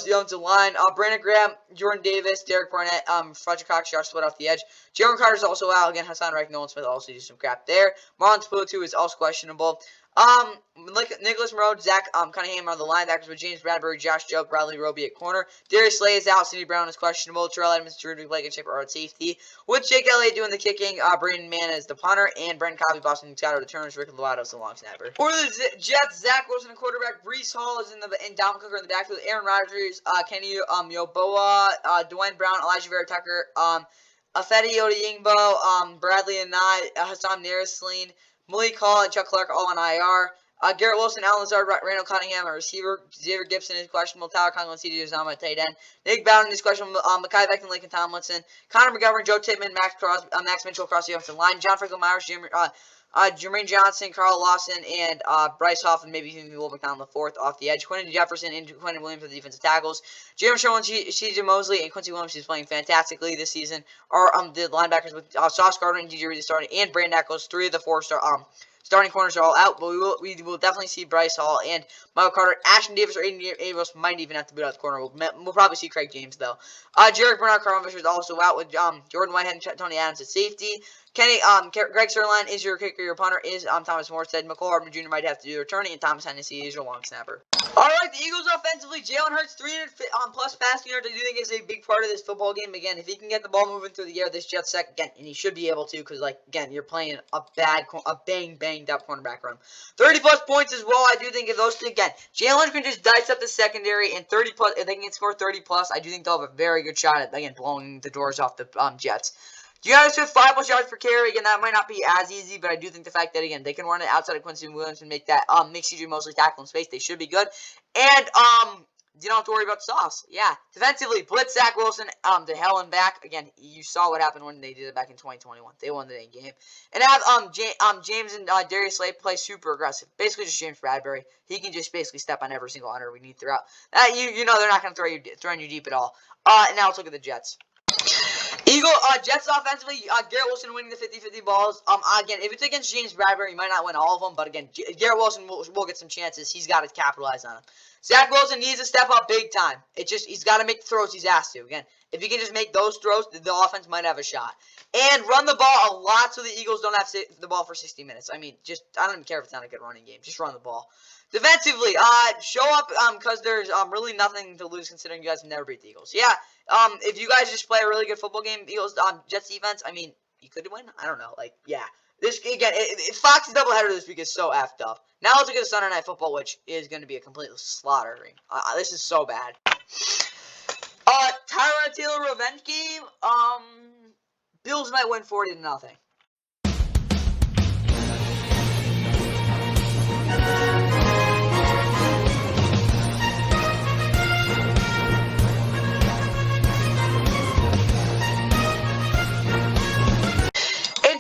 Johnson line, Brandon Graham, Jordan Davis, Derek Barnett, Fletcher Cox, Josh Sweat off the edge. Jalen Carter's also out. Again, Hassan Reich, Nolan Smith also do some crap there. Marlon Tapuatu is also questionable. Like Nicholas Moreau, Zach Cunningham are the linebackers with James Bradbury, Josh Jobe, Bradley Roby at corner. Darius Slay is out. Sidney Brown is questionable. Terrell Edmonds, Drew Blankenship are at safety. With Jake Elliott doing the kicking, Brandon Mann is the punter, and Brendan Cobbie, Boston Scott are the returners. Rick Lovato is the long snapper. For the Jets, Zach Wilson, the quarterback. Breece Hall is in Dalvin Cook in the backfield. Aaron Rodgers, Kenny Yoboa, Dwayne Brown, Elijah Vera Tucker, Afedi Odeyingbo, Bradley and Hassan Narisline, Malik Hall, and Chuck Clark all on IR. Garrett Wilson, Alan Lazard, Randall Cunningham, a receiver. Xavier Gibson is questionable. Tyler Conklin, C.D. Uzama at tight end. Nick Bowden is questionable. Mekhi Becton, Laken Tomlinson. Connor McGovern, Joe Tippmann, Max Mitchell across the offensive line. John Franklin Myers, Jermaine Johnson, Carl Lawson, and Bryce Hoffman, maybe Will McDonald the fourth off the edge. Quentin Jefferson and Quentin Williams for the defensive tackles. Jalen Sherman, C.J. Mosley, and Quincy Williams, who's playing fantastically this season, are the linebackers with Sauce Gardner and DJ Reed starting, and Brandon Echols. 3 of the 4 starting corners are all out, but we will definitely see Bryce Hall and Michael Carter. Ashton Davis or Aiden Abrams might even have to boot out the corner. We'll probably see Craig James, though. Jarek Bernard, Carl Fisher is also out with Jordan Whitehead and Tony Adams at safety. Greg Sirline is your kicker. Your punter is Thomas Morstead. McCall Hardman Jr. might have to do the returning, and Thomas Hennessy is your long snapper. All right, the Eagles offensively, Jalen Hurts, 300 plus passing yards. I do think is a big part of this football game. Again, if he can get the ball moving through the air, this Jets sec, again, and he should be able to, because, like, again, you're playing a banged up cornerback room. 30 plus points as well. I do think if those two, again, Jalen can just dice up the secondary, and 30 plus, if they can score 30 plus, I do think they'll have a very good shot at, again, blowing the doors off the Jets. DeAndre Swift, 5 plus yards per carry. Again, that might not be as easy, but I do think the fact that, again, they can run it outside of Quincy Williams and make that, make CJ Mosley tackle in space. They should be good. And, you don't have to worry about Sauce. Yeah. Defensively, blitz Zach Wilson, to hell and back. Again, you saw what happened when they did it back in 2021. They won the game. And have, James and, Darius Slay play super aggressive. Basically just James Bradbury. He can just basically step on every single under we need throughout. You know they're not going to throw you deep at all. And now let's look at the Jets. Jets offensively, Garrett Wilson winning the 50-50 balls. Again, if it's against James Bradbury, he might not win all of them, but again, Garrett Wilson will get some chances. He's got to capitalize on them. Zach Wilson needs to step up big time. He's got to make the throws he's asked to. Again, if he can just make those throws, the offense might have a shot. And run the ball a lot so the Eagles don't have the ball for 60 minutes. I mean, I don't even care if it's not a good running game. Just run the ball. Defensively, show up because there's really nothing to lose considering you guys have never beat the Eagles. Yeah, if you guys just play a really good football game, Eagles Jets defense, I mean, you could win. I don't know. Like, yeah. This again, Fox's doubleheader this week is so effed up. Now let's look at the Sunday Night Football, which is going to be a complete slaughtering. This is so bad. Tyrod Taylor revenge game. Bills might win 40-0.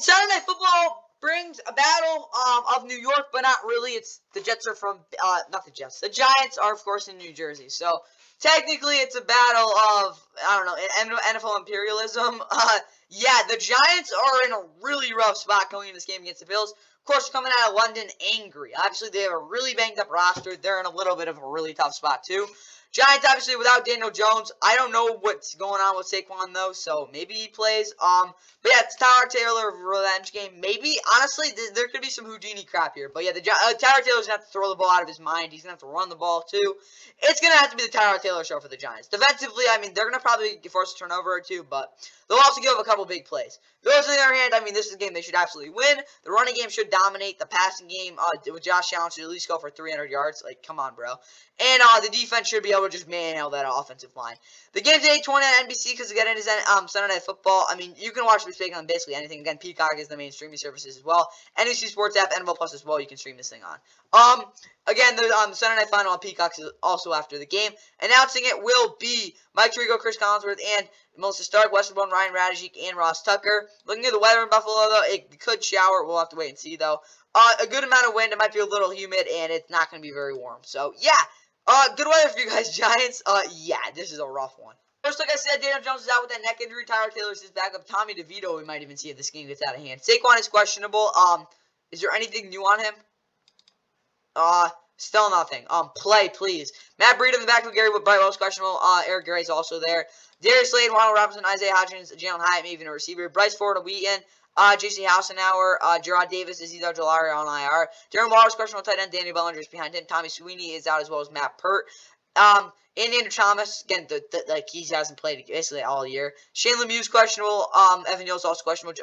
Sunday Night Football brings a battle of New York, but not really. It's the Jets are from not the Jets. The Giants are, of course, in New Jersey. So technically, it's a battle of NFL imperialism. Yeah, the Giants are in a really rough spot going into this game against the Bills. Of course, coming out of London angry. Obviously, they have a really banged up roster. They're in a little bit of a really tough spot too. Giants, obviously, without Daniel Jones. I don't know what's going on with Saquon, though, so maybe he plays. But yeah, it's Tyrod Taylor revenge game. Maybe, honestly, there could be some Houdini crap here. But yeah, Tyrod Taylor's going to have to throw the ball out of his mind. He's going to have to run the ball, too. It's going to have to be the Tyrod Taylor show for the Giants. Defensively, I mean, they're going to probably force a turnover or two, but they'll also give up a couple big plays. Bills, on the other hand, I mean, this is a game they should absolutely win. The running game should dominate. The passing game with Josh Allen should at least go for 300 yards. Like, come on, bro. And the defense should be able to just manhandle that offensive line. The game's at 8:20 on NBC because again it is Sunday Night Football. I mean, you can watch this thing on basically anything. Again, Peacock is the main streaming services as well. NBC Sports app, NFL Plus as well. You can stream this thing on. Again, the Sunday Night Final on Peacock is also after the game. Announcing it will be Mike Tirico, Chris Collinsworth, and Melissa Stark, Westerborn, Ryan Radijik, and Ross Tucker. Looking at the weather in Buffalo, though, it could shower. We'll have to wait and see, though. A good amount of wind. It might be a little humid, and it's not going to be very warm. So, yeah. Good weather for you guys, Giants. Yeah, this is a rough one. First, like I said, Daniel Jones is out with that neck injury. Tyrod Taylor's his backup. Tommy DeVito, we might even see if this game gets out of hand. Saquon is questionable. Is there anything new on him? Still nothing. Play, please. Matt Breida in the back with Gary Brightwell's questionable. Eric Gray's also there. Darius Slade, Ronald Robinson, Isaiah Hodgins, Jalen Hyatt, maybe even a receiver. Bryce Ford, a Wheaton. J.C. Hassenauer, Gerard Davis, Izzy Ojulari on IR. Darren Waller's questionable tight end. Danny Bellinger is behind him. Tommy Sweeney is out as well as Matt Pert. And Andrew Thomas, again, like he hasn't played basically all year. Shane Lemieux's questionable. Evan Neal's also questionable.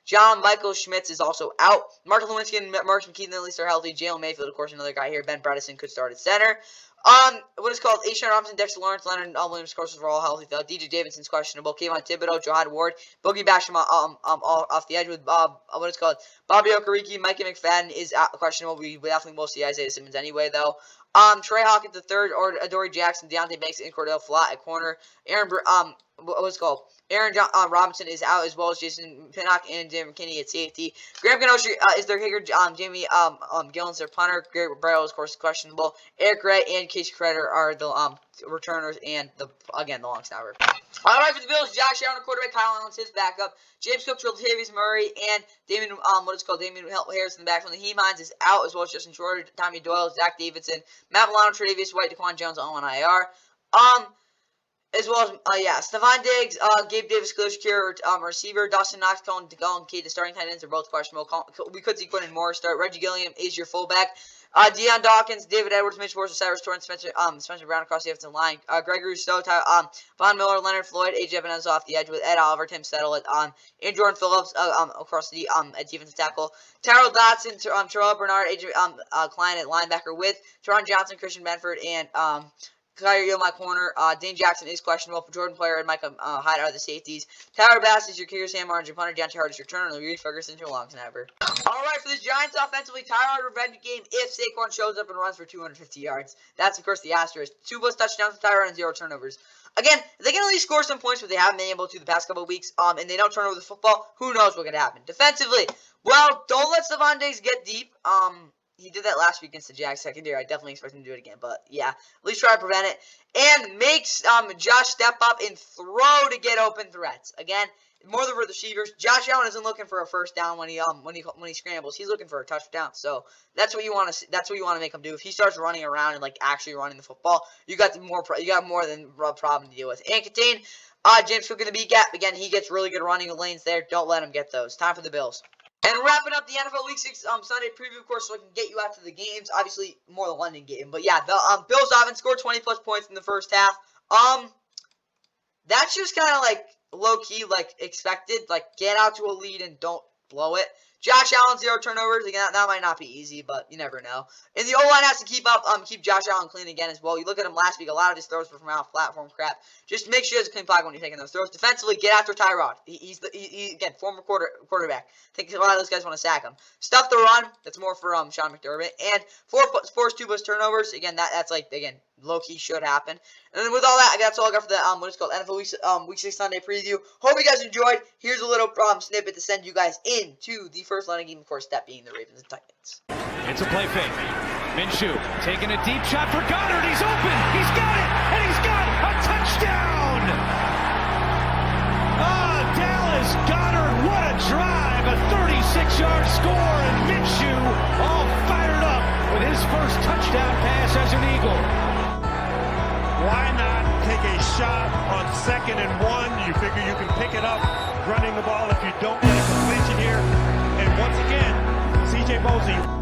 John Michael Schmitz is also out. Mark Lewinsky and Mark McKeon at least are healthy. Jalen Mayfield, of course, another guy here. Ben Bredesen could start at center. What is called Ashawn Robinson, Dexter Lawrence, Leonard Williams, of course, are all healthy though. DJ Davidson's questionable. Kayvon Thibodeau, Jihad Ward, Boogie Basham off the edge with what is called Bobby Okereke. Mikey McFadden is questionable. We definitely will see Isaiah Simmons anyway though. Trey Hawkins III, or Adoree Jackson, Deontay Banks, and Cordell Flott at corner. Aaron Robinson is out as well as Jason Pinnock and Jim McKinney at safety. Graham Gnosher is their kicker. Jamie Gillen's their punter. Garrett Barrow is, of course, questionable. Eric Gray and Casey Creditor are the returners and the long snapper. All right, for the Bills, Josh Allen, quarterback. Kyle Allen's his backup. James Cook, Latavius Murray, and Damien Harris in the backfield. The He-Mines is out as well as Justin Shorter, Tommy Doyle, Zach Davidson, Matt Milano, Tre'Davious White, DaQuan Jones on IR. As well as, Stephon Diggs, Gabe Davis, Khalil Shakir, receiver, Dawson Knox, Colin Kate, the starting tight ends are both questionable. We could see Quentin Morris start. Reggie Gilliam is your fullback. Deion Dawkins, David Edwards, Mitch Morse, Cyrus Torrance, Spencer Brown across the offensive line. Gregory Rousseau, Von Miller, Leonard Floyd, AJ Epenesa off the edge with Ed Oliver, Tim Settle, and Jordan Phillips across the at defensive tackle. Tyrell Dodson, Terrell Bernard, AJ Klein at linebacker with Teron Johnson, Christian Benford, and Kyrie Hill, my corner. Dane Jackson is questionable. For Jordan Poyer and Micah Hyde are the safeties. Tyler Bass is your kicker. Sam Martin, your punter. Deontay Hart is your turner. And Reed Ferguson, your long snapper. All right, for the Giants offensively, Tyrod revenge game if Saquon shows up and runs for 250 yards. That's, of course, the asterisk. 2+ touchdowns to Tyrod and 0 turnovers. Again, if they can at least score some points, but they haven't been able to the past couple of weeks, and they don't turn over the football, who knows what could happen. Defensively, well, don't let Stephon Diggs get deep. He did that last week against the Jags secondary. I definitely expect him to do it again. But, yeah, at least try to prevent it. And makes Josh step up and throw to get open threats. Again, more than for the receivers. Josh Allen isn't looking for a first down when he scrambles. He's looking for a touchdown. So that's what you want to. That's what you want to make him do. If he starts running around and actually running the football, you got more than a problem to deal with. And contain James Cook in the B gap. Again, he gets really good running lanes there. Don't let him get those. Time for the Bills. And wrapping up the NFL Week 6 Sunday preview, of course, so I can get you out to the games. Obviously, more the London game. But, yeah, the Bills offense scored 20-plus points in the first half. That's just kind of, low-key, expected. Get out to a lead and don't blow it. Josh Allen, 0 turnovers. Again, that might not be easy, but you never know. And the O-line has to keep Josh Allen clean again as well. You look at him last week, a lot of his throws were from out-platform crap. Just make sure he has a clean pocket when you're taking those throws. Defensively, get after Tyrod. He's again, former quarterback. I think a lot of those guys want to sack him. Stuff the run. That's more for Sean McDermott. And force 2+ turnovers. Again, that's low-key should happen. And then with all that, that's all I got for the NFL Week 6 Sunday preview. Hope you guys enjoyed. Here's a little snippet to send you guys into the first London game, of course, that being the Ravens and Titans. It's a play fake. Minshew taking a deep shot for Goddard. He's open. He's got it. And he's got a touchdown. Dallas Goddard, what a drive. A 36-yard score. And Minshew all fired up with his first touchdown pass as an Eagle. Why not take a shot on 2nd and 1? You figure you can pick it up running the ball if you don't get a completion here. And once again, C.J. Mosley